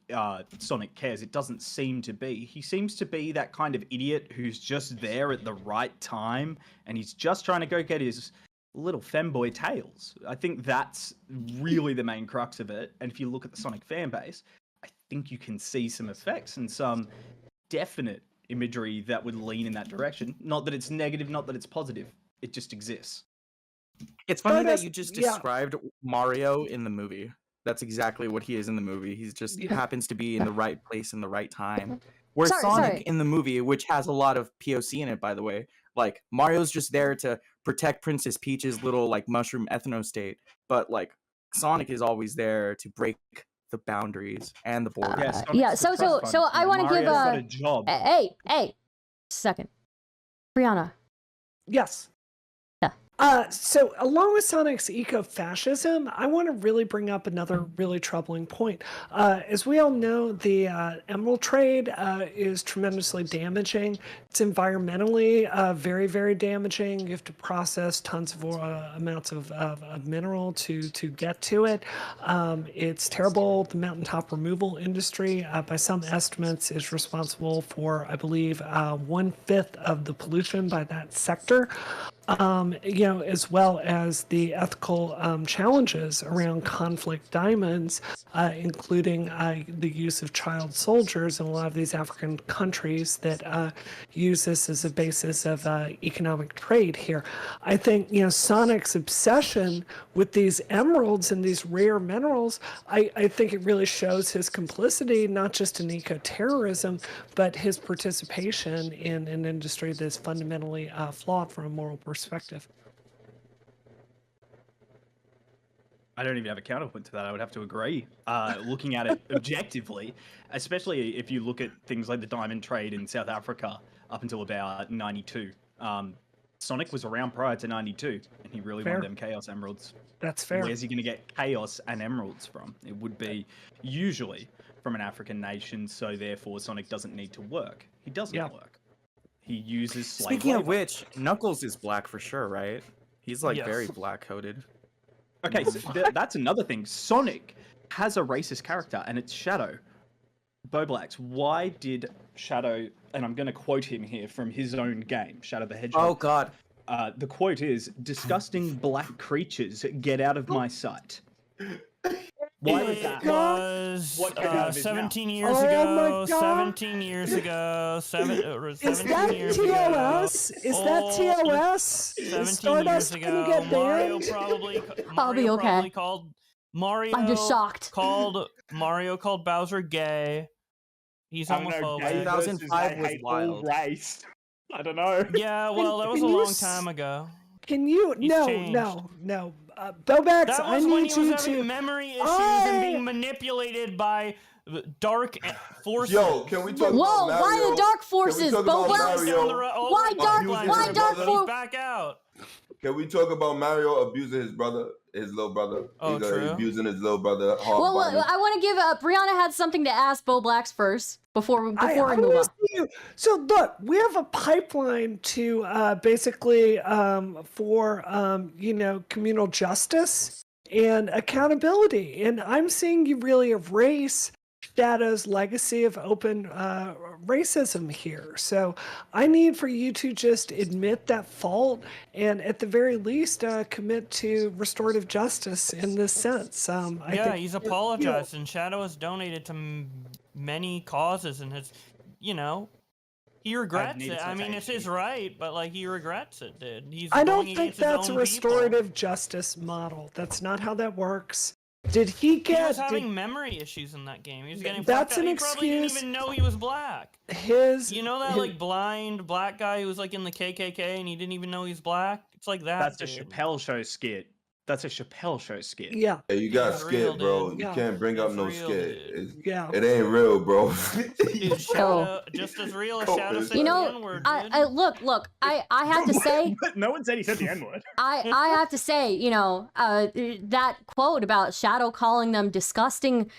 Sonic cares. It doesn't seem to be. He seems to be that kind of idiot who's just there at the right time and he's just trying to go get his little femboy tails. I think that's really the main crux of it. And if you look at the Sonic fan base, I think you can see some effects and some definite imagery that would lean in that direction. Not that it's negative, not that it's positive. It just exists. It's funny that Stardust- you just yeah. described Mario in the movie. That's exactly what he is in the movie. He's just happens to be in the right place in the right time. Whereas Sonic in the movie, which has a lot of POC in it, by the way, like Mario's just there to protect Princess Peach's little like mushroom ethno state, but like Sonic is always there to break the boundaries and the borders. Yeah, so I want to give a job. Hey, second. Brianna. Yes. So along with Sonic's eco-fascism, I want to really bring up another really troubling point. As we all know, the emerald trade is tremendously damaging. It's environmentally very, very damaging. You have to process tons of amounts of mineral to get to it. It's terrible. The mountaintop removal industry, by some estimates, is responsible for, I believe, 1/5 of the pollution by that sector. As well as the ethical challenges around conflict diamonds, including the use of child soldiers in a lot of these African countries that use this as a basis of economic trade here. I think, Sonic's obsession with these emeralds and these rare minerals, I think it really shows his complicity, not just in eco-terrorism, but his participation in an industry that's fundamentally flawed from a moral perspective. I don't even have a counterpoint to that. I would have to agree. Looking at it objectively, especially if you look at things like the diamond trade in South Africa up until about 92. Sonic was around prior to 92, and he really Fair. wanted them Chaos Emeralds. That's fair. Where's he going to get Chaos and Emeralds from? It would be usually from an African nation, so therefore Sonic doesn't need to work. He doesn't work. He uses slave Speaking of labor. which, Knuckles is black for sure, right? He's like Yes. very black coated. Okay, so that's another thing. Sonic has a racist character, and it's Shadow. Bowblax, why did Shadow, and I'm going to quote him here from his own game, Shadow the Hedgehog. Oh God. The quote is, "Disgusting black creatures, get out of my sight." Why was that? It was What came out of his 17 mouth? years Oh my ago. God. 17 years ago. Is 17 that years TOS? ago. Is that Oh, TOS? 17 Is Stardust years gonna ago. get Mario banned? probably. I'll be Mario okay. Probably called Mario. I'm just shocked. Mario called Bowser gay. He's I don't know, gay homophobic. versus 2005 I was hate all wild. race. I don't know. Yeah, well, that was a Can you long time ago. Can you? He's No, changed. no. Bowblax, That I was when need he was you having to. memory issues and being manipulated by dark forces. Yo, can we talk Whoa, about Mario? why the dark Can forces, we talk about Bowblax? Mario? Down the road. Oh, Why dark- abusing why his dark brother? for- He's back out. Can we talk about Mario abusing his brother, his little brother? Oh, He's true. abusing his little brother. Hard Well, body. I want to give Brianna had something to ask Bowblax first before we I move wanna on. see you. So look, we have a pipeline to basically for communal justice and accountability, and I'm seeing you really erase Shadow's legacy of open racism here. So I need for you to just admit that fault and at the very least commit to restorative justice in this sense. I Yeah, think he's apologized, and Shadow has donated to many causes, and has, he regrets needed it. to I mean, take it's his right, but like he regrets it, dude. He's I don't going think against his that's a own restorative justice model. That's not how that works. Did he People. He was get having memory issues in that game. He was getting That's fucked up. an He probably didn't excuse. even know he was black. his? You know that his- like blind black guy who was like in the KKK and he didn't even know he's black? It's like that. That's a dude. Chappelle Show skit. That's a Chappelle Show skit. Yeah, Hey, you got It's real, skit, bro. dude. You Yeah. can't bring up It's no real, skit. dude. yeah. It ain't real, bro. Dude, Shadow, just as real as Cool, Shadow dude. said You the know, N-word, I dude. look. I have to say, No one said he said the N-word. I have to say, that quote about Shadow calling them disgusting,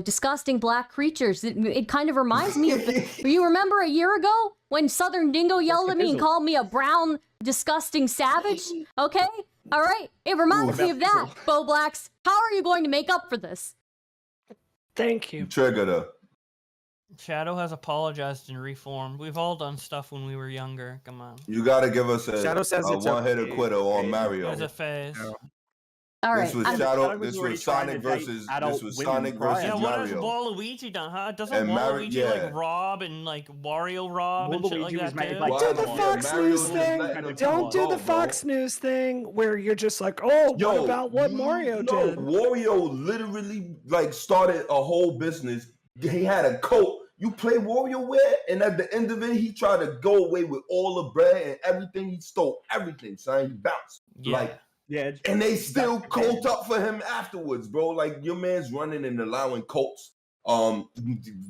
disgusting black creatures. It kind of reminds me of. You remember a year ago when Southern Dingo yelled at me and Pizzle. called me a brown, disgusting savage? Okay, all right. It reminds me of that. Bowblax, how are you going to make up for this? Thank you. Trigger though. Shadow has apologized and reformed. We've all done stuff when we were younger. Come on. You gotta give us a, Shadow says it's one-hitter okay. quitter on It Mario. was a phase. All right. This was I'm- Shadow. I was This already was trying Sonic to date versus. adult This was women Sonic prior. versus Yeah, what has Mario. Waluigi done, huh? Doesn't And Waluigi yeah. like rob and like Wario rob and shit Waluigi like was that made too? by- Do the Why? Fox Mario News was thing. letting them Don't do go, the bro. Fox News thing where you're just like, oh, what about what Mario did? Wario literally like started a whole business. He had a coat. You play WarioWare, and at the end of it, he tried to go away with all the bread and everything. He stole everything, son. He bounced. Yeah. Like, Yeah, and they still coat up for him afterwards, bro. Like your man's running and allowing Colts.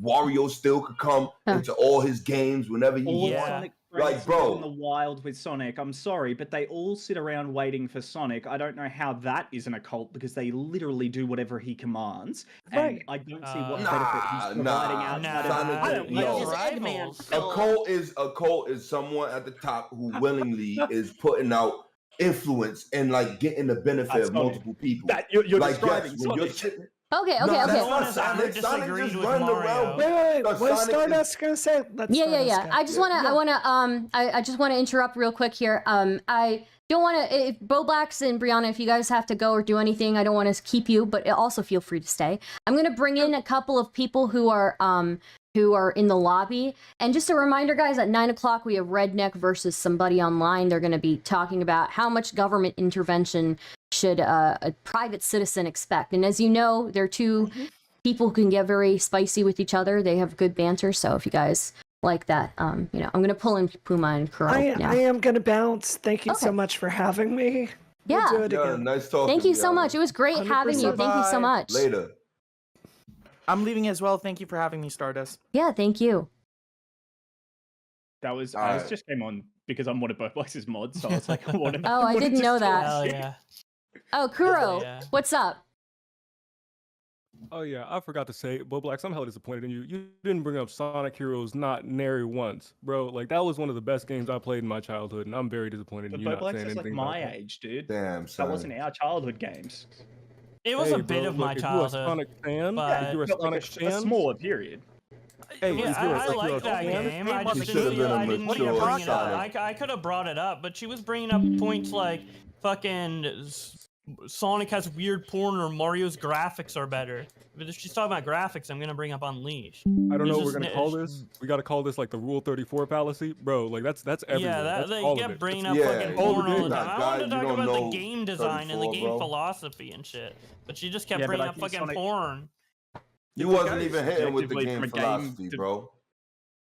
Wario still could come into all his games whenever he all Yeah. Sonic Like, friends bro. in the wild with Sonic. I'm sorry, but they all sit around waiting for Sonic. I don't know how that isn't a cult because they literally do whatever he commands. Right. And I don't see what Nah, benefit he's providing outside nah. of Sonic I is- don't no. know. He's rivals. A cult is someone at the top who willingly is putting out influence and like getting the benefit That's of Sonic. multiple people. That you're like describing when you're Sonic. sitting- Okay. No, that's No one not has ever Sonic. Sonic disagreed just with running Mario. around. Wait. No, What's Sonic is- Stardust gonna say? Let's Yeah. Stardust go. I just wanna, I just wanna interrupt real quick here. I don't wanna, if Bowblax and Brianna, if you guys have to go or do anything, I don't want to keep you, but also feel free to stay. I'm gonna bring in a couple of people who are in the lobby. And just a reminder, guys, at 9 o'clock, we have Redneck versus somebody online. They're going to be talking about how much government intervention should a private citizen expect. And as you know, they're two people who can get very spicy with each other. They have good banter. So if you guys like that, I'm going to pull in Puma and Kuro now. I am gonna bounce. Thank you so Okay. much for having me. Yeah. We'll do it Yeah, again. nice talking. Thank you to so y'all. much. It was great having you. 100%. Thank you so Bye. much. Later. I'm leaving as well. Thank you for having me, Stardust. Yeah, thank you. That was All I was right. just came on because I'm one of Bowblax's mods. So I was like, I want to. Oh, I didn't know that. Hell yeah. Oh, Kuro, yeah. what's up? Oh yeah, I forgot to say, Bowblax, I'm hella disappointed in you. You didn't bring up Sonic Heroes not nary once, bro. Like that was one of the best games I played in my childhood, and I'm very disappointed in But you not Bowblax saying is like anything my about that. age, dude. Damn, That son. wasn't our childhood games. It was Hey, a bit bro, of look, my if you're a childhood. Sonic fan, but- if you're a But Sonic like a fan, smaller period. hey, Yeah, if you're I if you're like a that fan, game. I just He didn't should've been a I didn't mature bring it up. Sonic. I could have brought it up, but she was bringing up points like fucking Sonic has weird porn or Mario's graphics are better. But if she's talking about graphics, I'm gonna bring up Unleashed. I don't know what It's we're gonna just- call this. We gotta call this like the Rule 34 fallacy, bro. Like that's everywhere. Yeah, That's they all of kept it. bringing That's- up Yeah, fucking all the porn all the games. time. I Guy, wanted to you talk don't about the know game design and the 34, game bro. philosophy and shit, but she just kept Yeah, but bringing I up think fucking Sonic- porn. You If we wasn't go even hitting with the subjectively game from a game philosophy, de- bro. You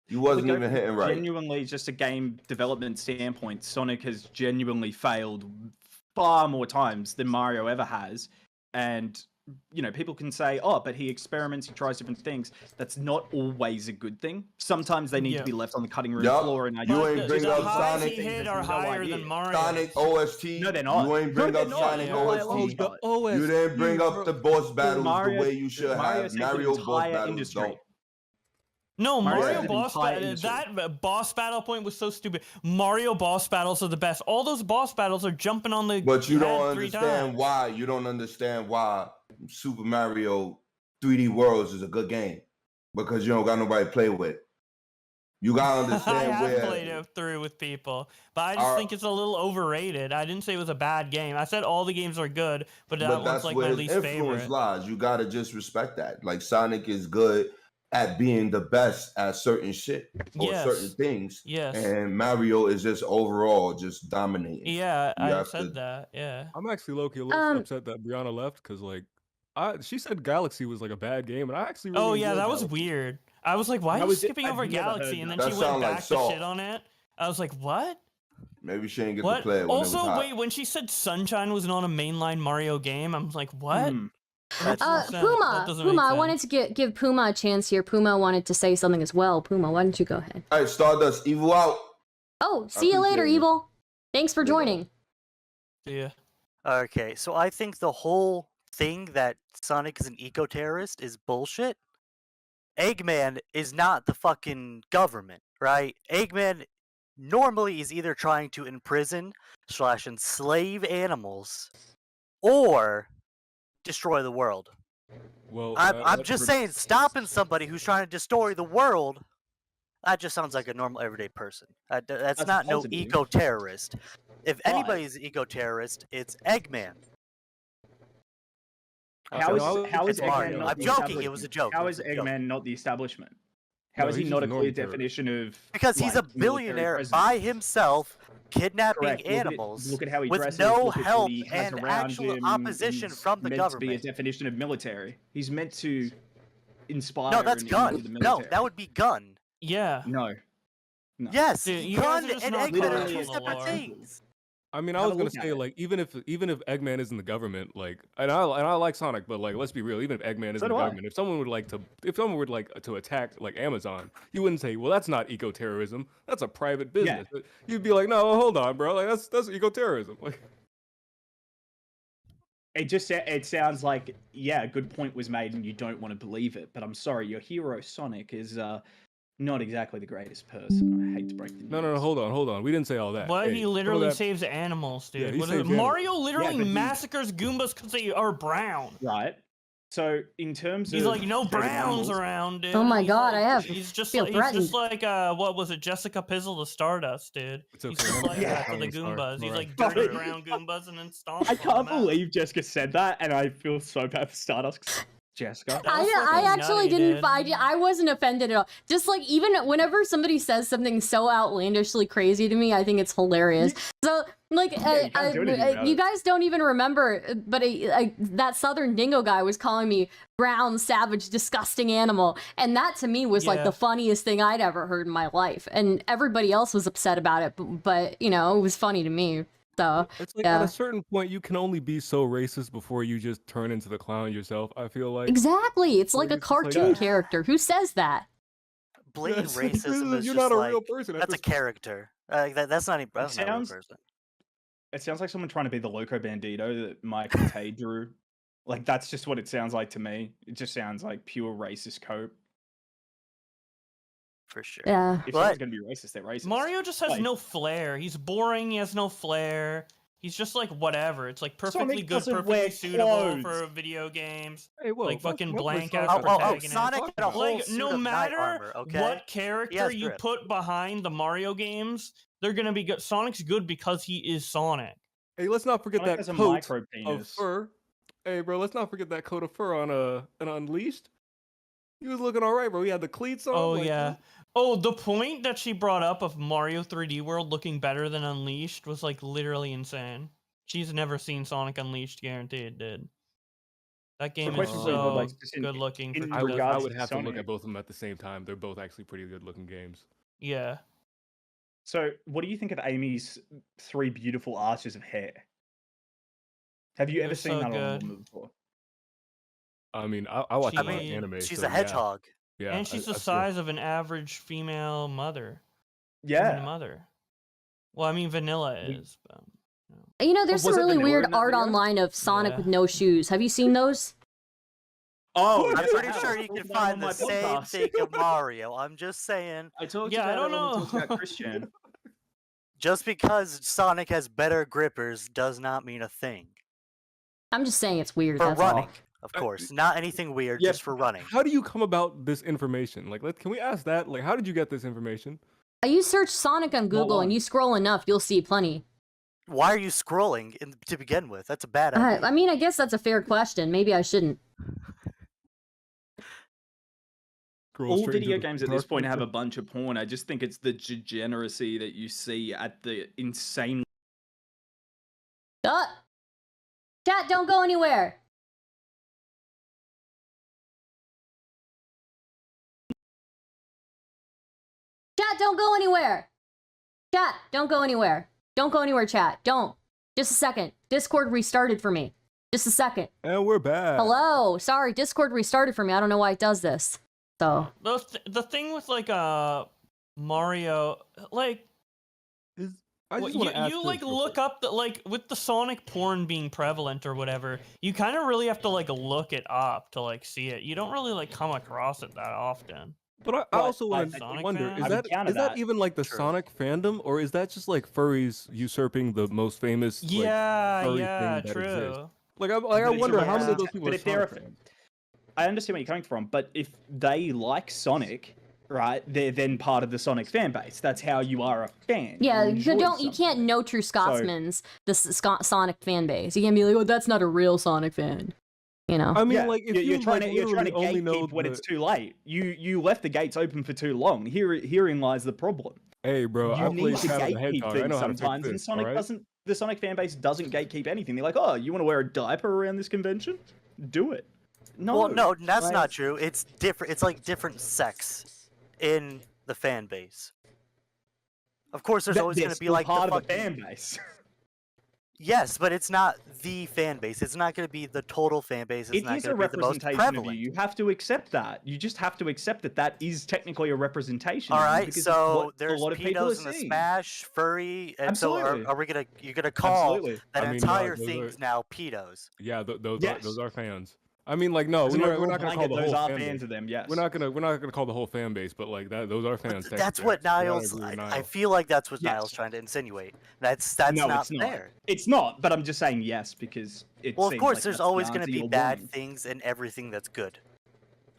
If we wasn't go even from hitting right. Genuinely, just a game development standpoint, Sonic has genuinely failed far more times than Mario ever has, and you know, people can say, "Oh, but he experiments, he tries different things." That's not always a good thing. Sometimes they need Yeah. to be left on the cutting room Yup. floor. And I You But ain't bring the up highs Sonic. he hit are No higher idea. than Mario. Sonic OST. No, they're not. You ain't No, bring they're up not. Sonic Yeah. Oh, OST. the OST, You didn't bring up bro. the boss battles Mario- the way you should Mario have. saved the Mario boss entire battles industry. don't. No, Mario Mario saved the boss entire battle. industry. That boss battle point was so stupid. Mario boss battles are the best. All those boss battles are jumping on the But you don't head 3 understand times. why. You don't understand why Super Mario 3D Worlds is a good game. Because you don't got nobody to play with. You gotta I understand have where. played it through with people, but I just Our- think it's a little overrated. I didn't say it was a bad game. I said all the games are good, but that But one's that's like where my his least influence favorite. lies. You gotta just respect that. Like Sonic is good at being the best at certain shit or certain Yes. things. Yes. And Mario is just overall just dominating. Yeah, You I have said to- that. Yeah. I'm actually low-key a little upset that Brianna left because like she said Galaxy was like a bad game, and I actually really Oh yeah, enjoyed that was Galaxy. weird. I was like, why That are you was- skipping I've over never heard Galaxy? And then that. she That went sound like back to Salt. shit on it. I was like, what? Maybe she didn't get What? to play it when Also, it was hot. wait, when she said Sunshine was not a mainline Mario game, I'm like, what? Hmm. That doesn't- that Puma, doesn't make I sense. wanted to give Puma a chance here. Puma wanted to say something as well. Puma, why don't you go ahead? All right, Stardust, Evil out. Oh, see you later, appreciate it. Evil. Thanks for Big ol'. joining. Yeah. Okay, so I think the whole thing that Sonic is an eco-terrorist is bullshit. Eggman is not the fucking government, right? Eggman normally is either trying to imprison / enslave animals or destroy the world. Well, I'm that's just pretty- saying, stopping somebody who's trying to destroy the world, that just sounds like a normal everyday person. That's That's not no positive. eco-terrorist. If But- anybody's an eco-terrorist, it's Eggman. How is No, how is it's Mario. Eggman not I'm the joking, it was a establishment? joke, How it is was a joke. Eggman not the establishment? How No, is he he's not just a a clear normal terrorist. definition of Because he's a like, military billionaire president? by himself, kidnapping Correct. animals Look at how he with dresses. no look at help what he has and around actual him. opposition He's from the meant to be a government. definition of military. He's meant to inspire. No, that's and gun. emulate the No, military. that would be gun. Yeah. No. Yes, Dude, you guys gun are just and not Eggman are literally two a separate lore. things. I mean, I Have was a gonna look at say it. like even if Eggman is in the government, like, and I like Sonic, but like let's be real, even if Eggman is So in the do I. government, if someone would like to attack like Amazon, you wouldn't say, well, that's not eco-terrorism, that's a private business. You'd be like, no, hold on, bro, like that's eco-terrorism. Like, It sounds like, yeah, a good point was made and you don't want to believe it, but I'm sorry, your hero Sonic is not exactly the greatest person. I hate to break the news. no, hold on, we didn't say all that. What? Hey, He some of literally that- saves animals, dude. Yeah, he What is saves it? animals. Mario literally but he- massacres Goombas because they are brown. Right. So in terms He's of like, no saving browns animals, around, dude. Oh my He's God, like- I have He's just feel like, what was it? Jessica Pizzle the Stardust, dude. It's He's okay, just I'm like not that for sorry, the sorry, Goombas. He's sorry. like dirty brown Goombas and then stomps I on can't them out. believe Jessica said that, and I feel so bad for Stardust. Jessica. That was I fucking actually nutty, didn't. dude. I wasn't offended at all. Just like even whenever somebody says something so outlandishly crazy to me, I think it's hilarious. So like, you can't do anything about you it. guys don't even remember, but that Southern Dingo guy was calling me brown, savage, disgusting animal, and that to me was like Yeah. the funniest thing I'd ever heard in my life. And everybody else was upset about it, but you know, it was funny to me. So It's like yeah. at a certain point, you can only be so racist before you just turn into the clown yourself. I feel like Exactly, it's like a it's just like cartoon that. character. Who says that? Blatant Yes, racism is you're just not a like real person. at that's a this point. character. That's not even. That's not a real sounds- person. It sounds like someone trying to be the Loco Bandito that Michael Tay drew. Like, that's just what it sounds like to me. It just sounds like pure racist cope. For sure. Yeah. If But- someone's gonna be racist, they're racist. Mario just has Like- no flair. He's boring. He has no flair. He's just like whatever. It's like perfectly Sonic good, doesn't perfectly wear suitable close. for video games. Hey, whoa, Like fuck- fucking what was blank Sonic out the protagonist. Sonic had a whole Like suit no of knight matter armor, okay? what He character has you drip. put behind the Mario games, they're gonna be good. Sonic's good because he is Sonic. Hey, let's not forget Sonic that has a coat micro of penis. fur. Hey, bro, let's not forget that coat of fur on an Unleashed. He was looking all right, bro. He had the cleats on. Oh like, yeah. Oh, the point that she brought up of Mario 3D World looking better than Unleashed was like literally insane. She's never seen Sonic Unleashed, guaranteed, dude. That game is question for you, so Bowblax, just in- good looking for in I would, I regards would to have to look Sonic. at both of them at the same time. They're both actually pretty good looking games. Yeah. So, what do you think of Amy's 3 beautiful arches of hair? Have you ever They're seen so that on a good. woman before? I mean, I watch a lot of She- anime. She's so a hedgehog. Yeah, yeah And she's I the feel- size of an average female mother. Yeah. Human mother. Well, I mean, Vanilla is. But, You know, there's Was some it really vanilla weird in that art video? online of Sonic Yeah. with no shoes. Have you seen those? Oh, I'm yes, I pretty have. sure I you talked can about it on find my the same podcast. thing of Mario. I'm just saying, I talked Yeah, I about don't it when we know. talked about Christian. just because Sonic has better grippers does not mean a thing. I'm just saying it's weird. For That's running, all. of course. Not anything weird, Yeah, just for running. How do you come about this information? Like, can we ask that? Like, how did you get this information? You search Sonic on Google and one? you scroll enough, you'll see plenty. Why are you scrolling to begin with? That's a bad idea. I mean, I guess that's a fair question. Maybe I shouldn't. Scroll All straight into video the games at this dark point have web. a bunch of porn. I just think it's the degeneracy that you see at the insane. Chat, don't go anywhere. Chat, don't go anywhere. Chat, don't go anywhere. Don't go anywhere, chat. Don't. Just a second. Discord restarted for me. Just a second. And we're back. Hello. Sorry, Discord restarted for me. I don't know why it does this. So. the thing with like Mario, like I just you, want to ask you this like real look quick. up the like with the Sonic porn being prevalent or whatever, you kind of really have to like look it up to like see it. You don't really like come across it that often. But I But also I- want to Sonic wonder: fan? is I would that counter is that that. even like the True. Sonic fandom, or is that just like furries usurping the most famous? like, Yeah, furry yeah, thing that true. exists? Like I But it's wonder a how many of representation- those people but are if they're Sonic fans. I understand where you're coming from, but if they like Sonic, right, they're then part of the Sonic fan base. That's how you are a fan. Yeah, You you enjoy don't. You can't something. know true Scotsman's the Sonic fan base. You can't be like, oh, that's not a real Sonic fan. You know. I mean, Yeah, like if you're you trying like, to you're trying to literally only know gatekeep when the- it's too late. You left the gates open for too long. Herein lies the problem. Hey, bro, You I need played to Sonic the gatekeep Hedgehog. I things know how to fix sometimes, and this. Sonic alright? doesn't. The Sonic fan base doesn't gatekeep anything. They're like, oh, you want to wear a diaper around this convention? Do it. No. Well, no, that's like- not true. It's different. It's like different sex in the fan base. Of course, there's always They're going to be still like part the of the fucking... fan base. Yes, but it's not the fan base. It's not going to be the total fan base. It's It not is a going to be the most representation of prevalent. you. You have to accept that. You just have to accept that that is technically a representation. All of you right, because it's so what there's a lot of people are pedos in the seeing. Smash, furry, and so Absolutely. are we gonna you're gonna call Absolutely. that I mean, entire those thing's are- now pedos? Yeah, those Yes. those are fans. I mean, like no, As a we're overall not gonna call blanket, the those whole are fan fans base. of them. Yes. We're not gonna call the whole fan base, but like that, those are fans. But that's technically. what I gotta Niles. agree with I Niles. feel like that's what Yes. Niles trying to insinuate. That's No, not it's not. fair. It's not. But I'm just saying yes because it. Well, of seems course, like there's that's the always going to answer be you're bad wanting. things in everything that's good.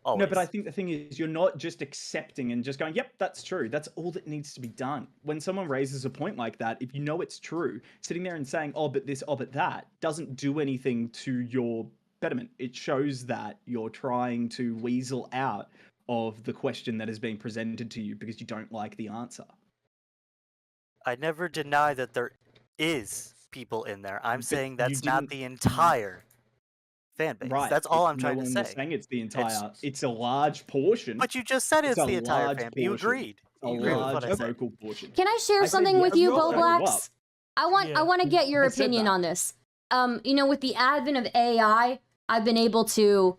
No, Always. but I think the thing is, you're not just accepting and just going, "Yep, that's true." That's all that needs to be done. When someone raises a point like that, if you know it's true, sitting there and saying, "Oh, but this, oh, but that," doesn't do anything to your betterment. It shows that you're trying to weasel out of the question that is being presented to you because you don't like the answer. I never deny that there is people in there. I'm But saying you that's not didn't- the entire fan base. Right. That's all but I'm trying no to one was say. saying it's the entire. It's a large portion. But you just said It's it's a the entire large fan. You portion. agreed. a You agreed with what large I said. vocal portion. Can I share I said something with yes, you, you all brought you up. Bowblax? I Yeah. want to get your I said opinion that. on this. You know, with the advent of AI, I've been able to,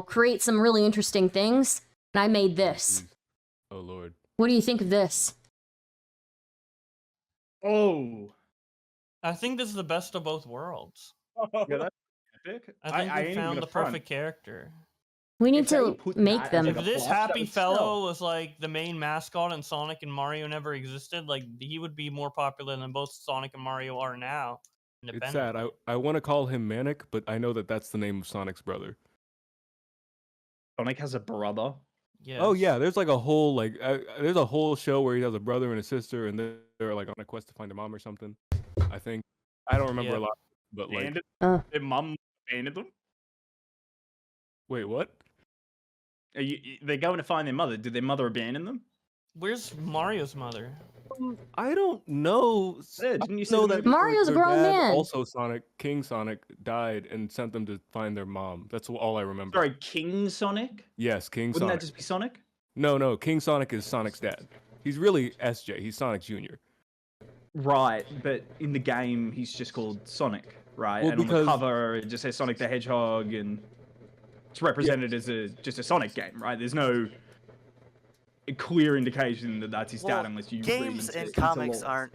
create some really interesting things, and I made this. Oh Lord. What do you think of this? Oh, I think this is the best of both worlds. yeah, that's epic. I think ain't we even found gonna the front. perfect character. We need If they to put make that as, them. like, If a this plush, that happy would fellow sell. was like the main mascot and Sonic and Mario never existed, like he would be more popular than both Sonic and Mario are now. It's sad. I want to call him Manic, but I know that that's the name of Sonic's brother. Sonic has a brother. Yes. Oh yeah, there's like a whole there's a whole show where he has a brother and a sister, and they're like on a quest to find a mom or something. I think I don't remember Yeah. a lot, but like, And their mum abandoned them. wait, what? They're going to find their mother. Did their mother abandon them? Where's Mario's mother? I don't know. Yeah, didn't you say know the that movie? Mario's a their grown dad, man. Also, King Sonic died and sent them to find their mom. That's all I remember. Sorry, King Sonic? Yes, King Wouldn't Sonic. that just be Sonic? No, King Sonic is Sonic's dad. He's really SJ. He's Sonic Jr. Right, but in the game, he's just called Sonic, right? Well, and on the because- cover, it just says Sonic the Hedgehog, and it's represented as just a Sonic game, right? There's no clear indication that that's his Well, dad unless you read games into- and into comics lore. aren't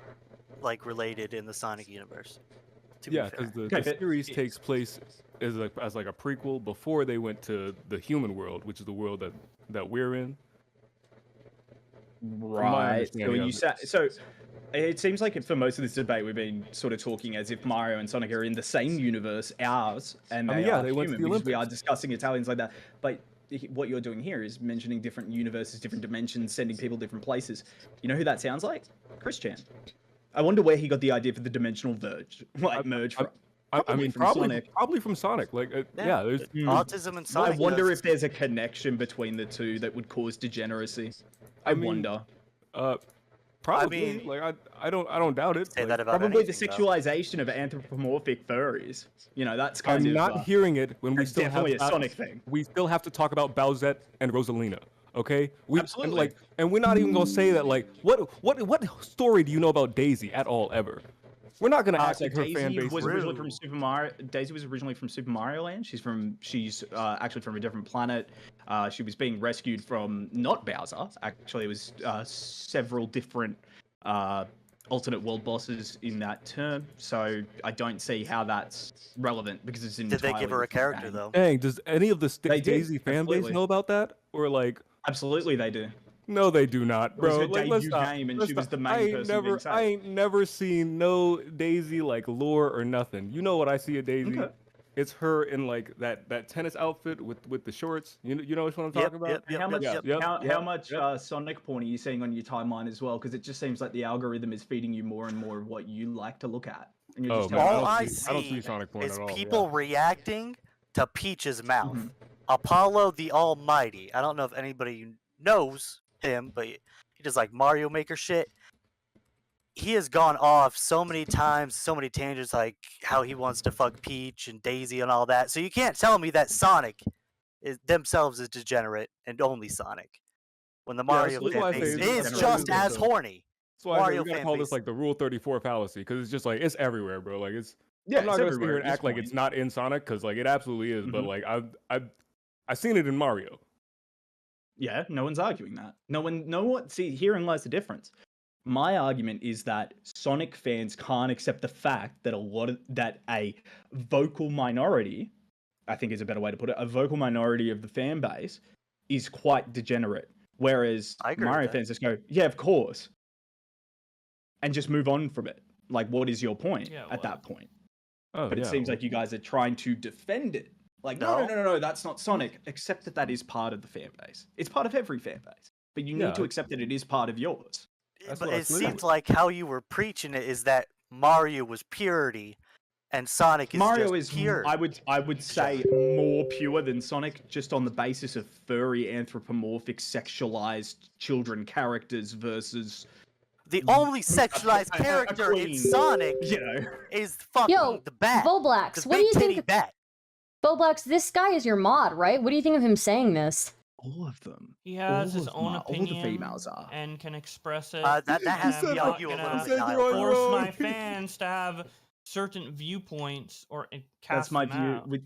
like related in the Sonic universe. To be Yeah, fair. because the Okay, but series takes place as like a prequel before they went to the human world, which is the world that we're in. Right. So understanding when of you it. so it seems like for most of this debate, we've been sort of talking as if Mario and Sonic are in the same universe, ours, and I mean, they yeah, are they went to human the because we are Olympics. discussing Italians like that. But what you're doing here is mentioning different universes, different dimensions, sending people different places. You know who that sounds like? Chris Chan. I wonder where he got the idea for the dimensional merge from. I mean, from probably Sonic. probably from Sonic. Like, yeah, there's autism and I Sonic. wonder does- if there's a connection between the two that would cause degeneracy. I mean, wonder. probably. mean- like, I don't doubt it. Say like, that about Probably the anything, though. sexualization of anthropomorphic furries. You know, that's kind I'm of not hearing it when we that's still definitely have a Sonic thing. We still have to talk about Bowsette and Rosalina. Okay, we Absolutely. and we're not even gonna say that. Like, what story do you know about Daisy at all ever? We're not gonna act So like her fan Daisy base. was is- originally from Super Mario. Daisy was originally from Super Mario Land. She's actually from a different planet. She was being rescued from not Bowser. Actually, it was several different alternate world bosses in that term. So I don't see how that's relevant because it's Did they give her a character though? Dang, does any of the They did, Daisy fan base absolutely. know about that? Or like, Absolutely, they do. no, they do not, It was bro. her Like, let's debut stop. game, and Let's she was stop. the main I ain't person never, being saved. I ain't never seen no Daisy like lore or nothing. You know what I see a Daisy? Okay. It's her in like that tennis outfit with the shorts. You know which one I'm talking about? Yep, How much, yep, how yep, much Sonic porn are you seeing on your timeline as well? Because it just seems like the algorithm is feeding you more and more of what you like to look at. And you're Oh, just man, telling All I I don't see see Sonic porn is at all, yeah. people reacting to Peach's mouth. Mhm. Apollo the Almighty. I don't know if anybody knows him, but he does like Mario Maker shit. He has gone off so many times, so many tangents, like how he wants to fuck Peach and Daisy and all that. So you can't tell me that Sonic themselves is degenerate and only Sonic. When the Mario absolutely. fan That's why I base say is it's just degenerate. as horny. That's why I say Mario we gotta fan call this base. like the Rule 34 fallacy because it's just like it's everywhere, bro. Like it's. Yeah, I'm not it's gonna sit everywhere here at and this act like it's point. not in Sonic because like it absolutely is. But Mhm. like I've seen it in Mario. Yeah, no one's arguing that. No one. See, herein lies the difference. My argument is that Sonic fans can't accept the fact that a vocal minority, I think is a better way to put it, a vocal minority of the fan base is quite degenerate. Whereas I agree with Mario that. fans just go, yeah, of course, and just move on from it. Like, what is your point Yeah, at well- that point? Oh But yeah. it seems like you guys are trying to defend it. Like, no, that's not Sonic. Accept that is part of the fan base. It's part of every fan base. But you Yeah. need to accept that it is part of yours. That's But what I it believe. seems like how you were preaching it is that Mario was purity and Sonic is Mario just is, pure. I would say, more pure than Sonic, just on the basis of furry, anthropomorphic, sexualized children characters versus, The only sexualized a character in queen, Sonic you know. is fucking Yo, the bat. Bowblax, The what do big you titty think? bat. Bowblax, this guy is your mod, right? What do you think of him saying this? All of them. He has All his of own all the opinion females are. and can express it. That has and to I'm be not on you a gonna little bit. said Niall, you're on bro. your force own. my fans to have certain viewpoints or That's cast my them view. out.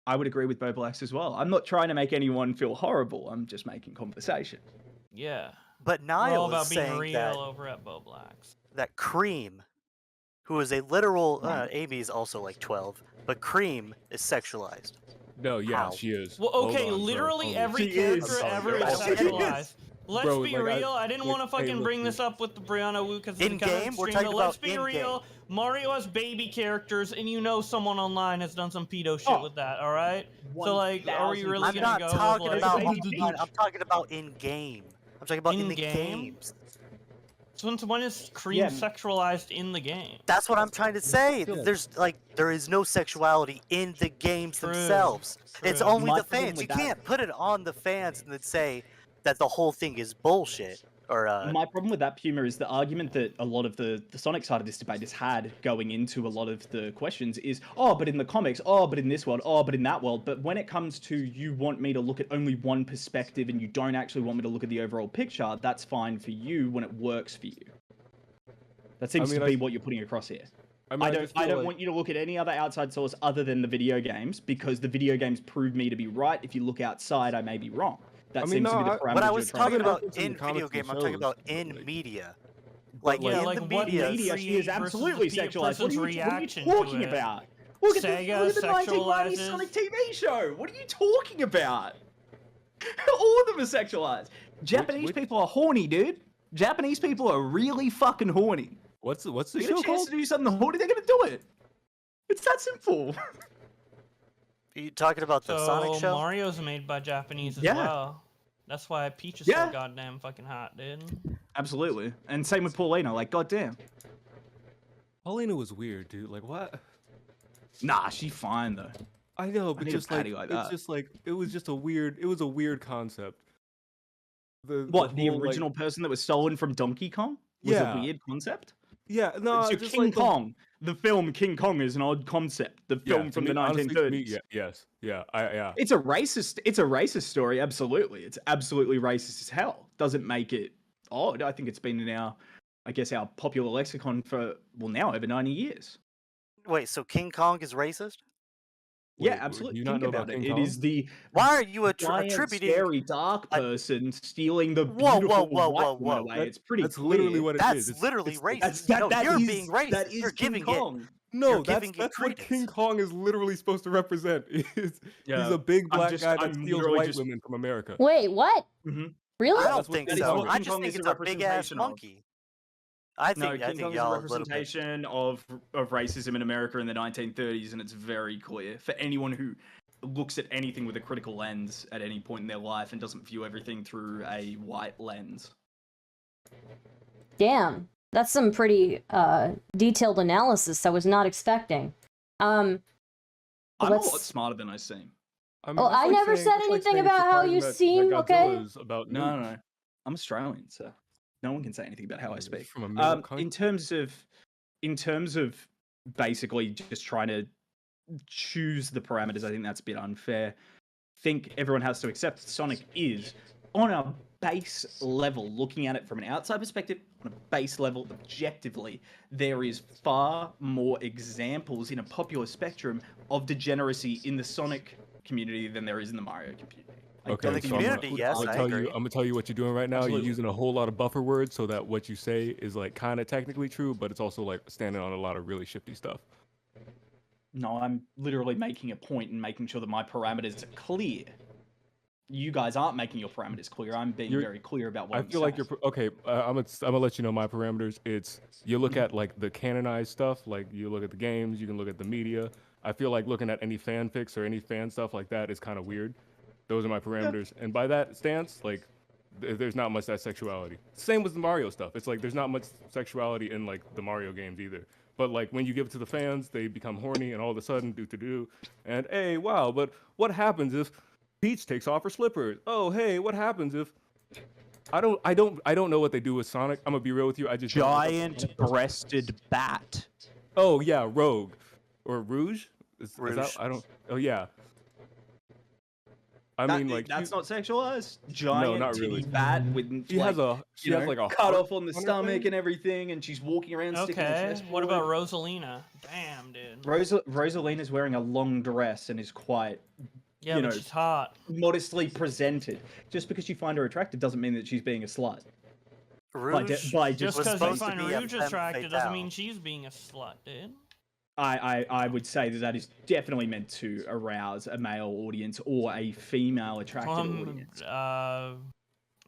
I would agree with Bowblax as well. I'm not trying to make anyone feel horrible. I'm just making conversation. Yeah. But We're all Niall about is being saying real that, over at Bowblax. that Cream, who is a literal, Amy is also like 12, but Cream is sexualized. No, yeah, How? she is. Well, Hold okay, on, bro. literally Holy every shit. character I'm ever sorry, is bro. sexualized. Let's Bro, be like, real. I didn't want to fucking look, bring this dude. up with the Brianna Wu because In game, we're talking but let's about be in real. game. Mario has baby characters, and you know someone online has done some pedo shit Oh. with that. All right. So like, are we really I'm gonna not go talking with, like, about Baby online. Peach. I'm talking about in game. I'm talking about in the In-game? games. Since when is Cream Yeah. sexualized in the game? That's what I'm trying to say. feel like- There is no sexuality in the games True, themselves. It's true. only My the problem fans. with You that- can't put it on the fans and then say that the whole thing is bullshit. Or My problem with that, Puma, is the argument that a lot of the Sonic side of this debate has had going into a lot of the questions is, oh, but in the comics, oh, but in this world, oh, but in that world. But when it comes to you want me to look at only one perspective and you don't actually want me to look at the overall picture, that's fine for you when it works for you. That seems to be what you're putting across here. I don't want you to look at any other outside source other than the video games, because the video games prove me to be right. If you look outside, I may be wrong. That seems to be the parameter. What I was talking about difference in in the comics video and game, I'm talking shows, about in like- media. But, Like, like- in like, the what media. Media, she is versus absolutely the sexualized. What person's are you reaction talking to it. about? Look at Sega the 1990s sexualizes- Sonic TV show. What are you talking about? All of them are sexualized. Japanese which- people are horny, dude. Japanese people are really fucking horny. What's the They get show a chance called? to do something horny, they're gonna do it. It's that simple. Are you talking about the So Sonic show? Mario's made by Japanese as Yeah. well. That's why Peach is Yeah. so goddamn fucking hot, dude. Absolutely. And same with Paulina. Like, goddamn. Paulina was weird, dude. Like what? Nah, she's fine though. I know, but need a just like, patty like it's that. just like it was just a weird. It was a weird concept. What, the whole, like- original person that was stolen from Donkey Kong? Was Yeah. a weird concept? Yeah, no, So just King like Kong, the film King Kong is an odd concept. The film to from me- the honestly, 1930s. to me, yes, yeah, yeah. It's a racist story, absolutely. It's absolutely racist as hell. Doesn't make it odd. I think it's been in our popular lexicon for, well, now over 90 years. Wait, so King Kong is racist? Yeah, Wait, absolutely. you not Think know about about it. King It Kong? is the Why are you giant, attributing? scary, dark person stealing the Whoa, beautiful whoa, white whoa, woman whoa. away. It's pretty That's clear. literally what it is. That's It's- literally it's- racist. That No, that you're is- being racist. That is You're King giving Kong. it. No, You're that's giving it what credence. King Kong is literally supposed to represent. He's Yeah, a big I'm black just- guy that I'm steals literally white just- women from America. Wait, what? Mhm. Really? I don't That's what think King so. Kong I is. just King think Kong it's is a a big ass representation of- monkey. I No, think King Kong is a y'all a little bit. representation of racism in America in the 1930s, and it's very clear for anyone who looks at anything with a critical lens at any point in their life and doesn't view everything through a white lens. Damn. That's some pretty detailed analysis I was not expecting. I'm a Let's- lot smarter than I seem. I Oh, that's I like never saying- said that's like anything saying it's about how surprising you that seem, okay? Godzilla's about No, nukes. no, I'm Australian, so no one can say anything about how I speak. From a middle country. In terms of basically just trying to choose the parameters, I think that's a bit unfair. Think everyone has to accept Sonic is on a base level, looking at it from an outside perspective, on a base level, objectively, there is far more examples in a popular spectrum of degeneracy in the Sonic community than there is in the Mario community. I Okay, In the don't so I'm community, gonna, yes, I'm I gonna tell agree. you. I'm gonna tell you what you're doing right now. Absolutely. You're using a whole lot of buffer words so that what you say is like kind of technically true, but it's also like standing on a lot of really shifty stuff. No, I'm literally making a point and making sure that my parameters are clear. You guys aren't making your parameters clear. I'm being You're- very clear about what I I'm feel like saying. you're okay. I'm gonna let you know my parameters. It's you look at like the canonized stuff, like you look at the games, you can look at the media. I feel like looking at any fanfics or any fan stuff like that is kind of weird. Those are my parameters, and by that stance, like there's not much that sexuality. Same with the Mario stuff. It's like there's not much sexuality in like the Mario games either. But like when you give it to the fans, they become horny, and all of a sudden do, and hey, wow. But what happens if Peach takes off her slippers? Oh, hey, what happens if I don't know what they do with Sonic. I'm gonna be real with you. I just don't know what the- Giant-breasted bat. Oh yeah, Rogue or Rouge. Is that, Rouge. I don't. Oh yeah. I That- mean, like that's she, not sexualized. Giant not titty really. bat with she has a she you has know, like a cut heart off on the on her stomach thing? and everything, and she's walking around sticking her Okay, chest what forward. about Rosalina? Damn, dude. Rosalina's wearing a long dress and is quite Yeah, you but know, she's hot. modestly presented. Just because you find her attractive doesn't mean that she's being a slut. Rouge by Just was because you supposed to find be a Rouge femme attractive doesn't fatale. mean she's being a slut, dude. I would say that is definitely meant to arouse a male audience or a female attracted audience.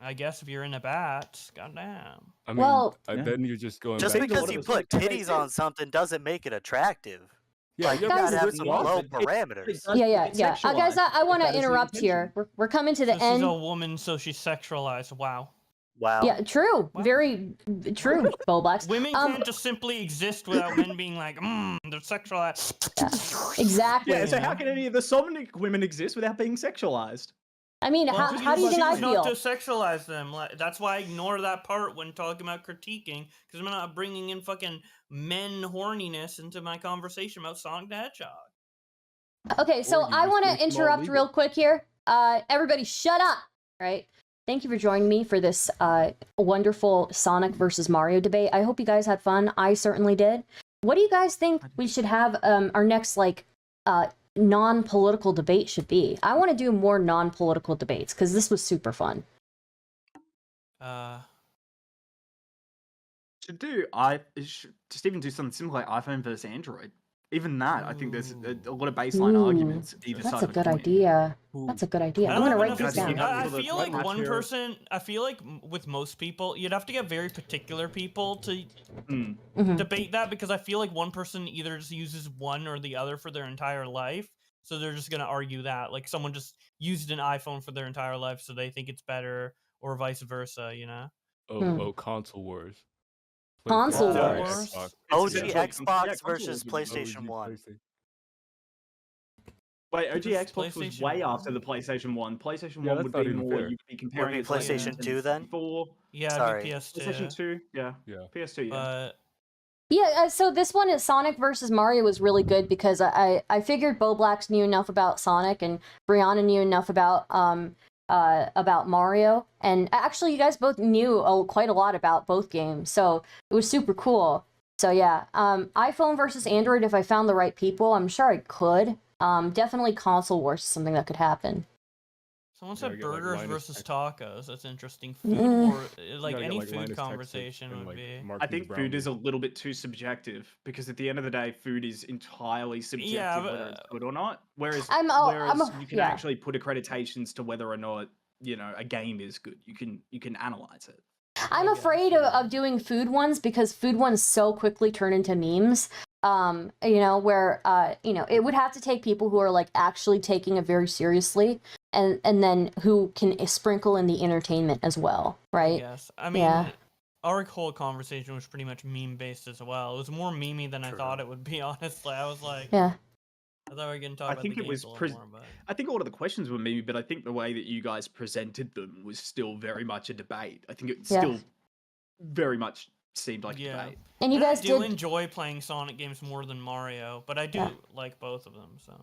I guess if you're in a bat, goddamn. I mean, Well- then you're just going Just back. because a you lot of put the- titties on something doesn't make it attractive. Yeah, Like, you yeah, gotta guys- have some low parameters. Yeah. Guys, I want to That is the interrupt here. intention. We're coming to the So she's end. a woman, so she's sexualized. Wow. Wow. Yeah, true. Very true, Bowblax. Women can't just simply exist without men being like, they're sexualized. Exactly. Yeah, so how can any of the Sonic women exist without being sexualized? I mean, Well, how do you think I choose not feel? to sexualize them. That's why I ignore that part when talking about critiquing, because I'm not bringing in fucking men horniness into my conversation about Sonic the Hedgehog. Okay, so Or you I just want make to them all interrupt legal. real quick here. Everybody, shut up. Right. Thank you for joining me for this wonderful Sonic versus Mario debate. I hope you guys had fun. I certainly did. What do you guys think we should have our next non-political debate should be? I want to do more non-political debates because this was super fun. Should even do something similar like iPhone versus Android. Even that, I think there's a lot of baseline Ooh, arguments either That's side a of good coin. idea. That's a good idea. I I'm don't gonna have write enough this to- down. I feel like What one material- person. I feel like with most people, you'd have to get very particular people to Mhm. debate that, because I feel like one person either just uses one or the other for their entire life, so they're just gonna argue that. Like someone just used an iPhone for their entire life, so they think it's better, or vice versa. You know. Oh, console wars. Console PlayStation, wars. Xbox. OG essentially- Xbox yeah, console versus wars is PlayStation OG 1. PlayStation. Wait, OG Versus Xbox was PlayStation way 1. after the PlayStation 1. PlayStation Yeah, 1 that's would not be even more, fair. you'd be comparing be it to like PlayStation 2 then? 4. Yeah, Sorry. PS2. PlayStation 2, yeah. Yeah. PS2, yeah. But Yeah, so this one is Sonic versus Mario was really good because I figured Bowblax knew enough about Sonic and Brianna knew enough about Mario, and actually you guys both knew quite a lot about both games, so it was super cool. So yeah, iPhone versus Android, if I found the right people, I'm sure I could. Definitely console wars is something that could happen. someone Yeah, said I get, like, burgers Linus versus Tech- tacos. That's interesting. Food Mm. war, You like gotta get, any Linus food Tech Tips conversation and, would be. I Marquise think food Brownlee. is a little bit too subjective because at the end of the day, food is entirely subjective Yeah, whether it's good or not. Whereas, you can yeah. actually put accreditations to whether or not a game is good. You can analyze it. I'm afraid of doing food ones because food ones so quickly turn into memes. Where it would have to take people who are like actually taking it very seriously, and then who can sprinkle in the entertainment as well, right? Yes, I mean, Yeah. our whole conversation was pretty much meme based as well. It was more memey than I thought it would be. Honestly, I was like, Yeah. I thought we were gonna talk I about think the it was games a little more, but I think a lot of the questions were maybe, but I think the way that you guys presented them was still very much a debate. I think it Yeah. still very much seemed like a yeah. debate. And you And guys I do did, enjoy playing Sonic games more than Mario, but I do Yeah. like both of them. So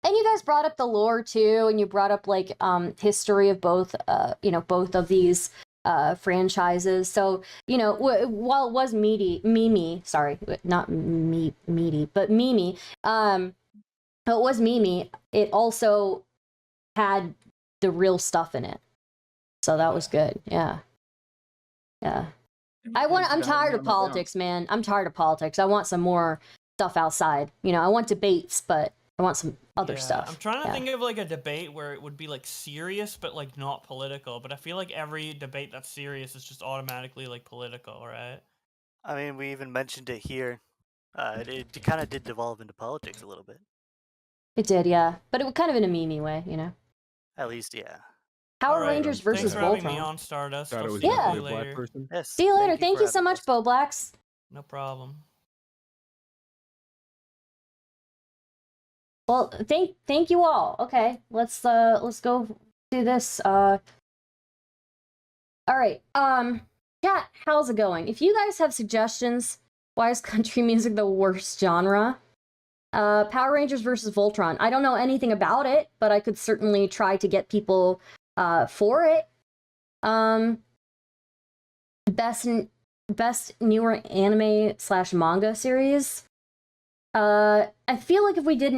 and you guys brought up the lore too, and you brought up like history of both both of these franchises. So while it was meaty, sorry, not meaty, but Mimi. It was Mimi. It also had the real stuff in it, so that was good. Yeah. I'm tired of politics, man. I'm tired of politics. I want some more stuff outside. I want debates, but I want some other yeah, stuff. I'm trying to Yeah. think of like a debate where it would be like serious, but like not political. But I feel like every debate that's serious is just automatically like political, right? I mean, we even mentioned it here. It kind of did devolve into politics a little bit. It did, yeah, but it was kind of in a memey way, At least, yeah. Power Alright, Rangers versus Thanks for having me Voltron. on, Stardust. Thought it I'll was see Yeah. definitely you a black later. person. Yes. See you later. Thank for you so having much, us. Bowblax. No problem. Well, thank you all. Okay, let's go do this. All right. Chat, how's it going? If you guys have suggestions, why is country music the worst genre? Power Rangers versus Voltron. I don't know anything about it, but I could certainly try to get people for it. Best newer anime / manga series. I feel like if we did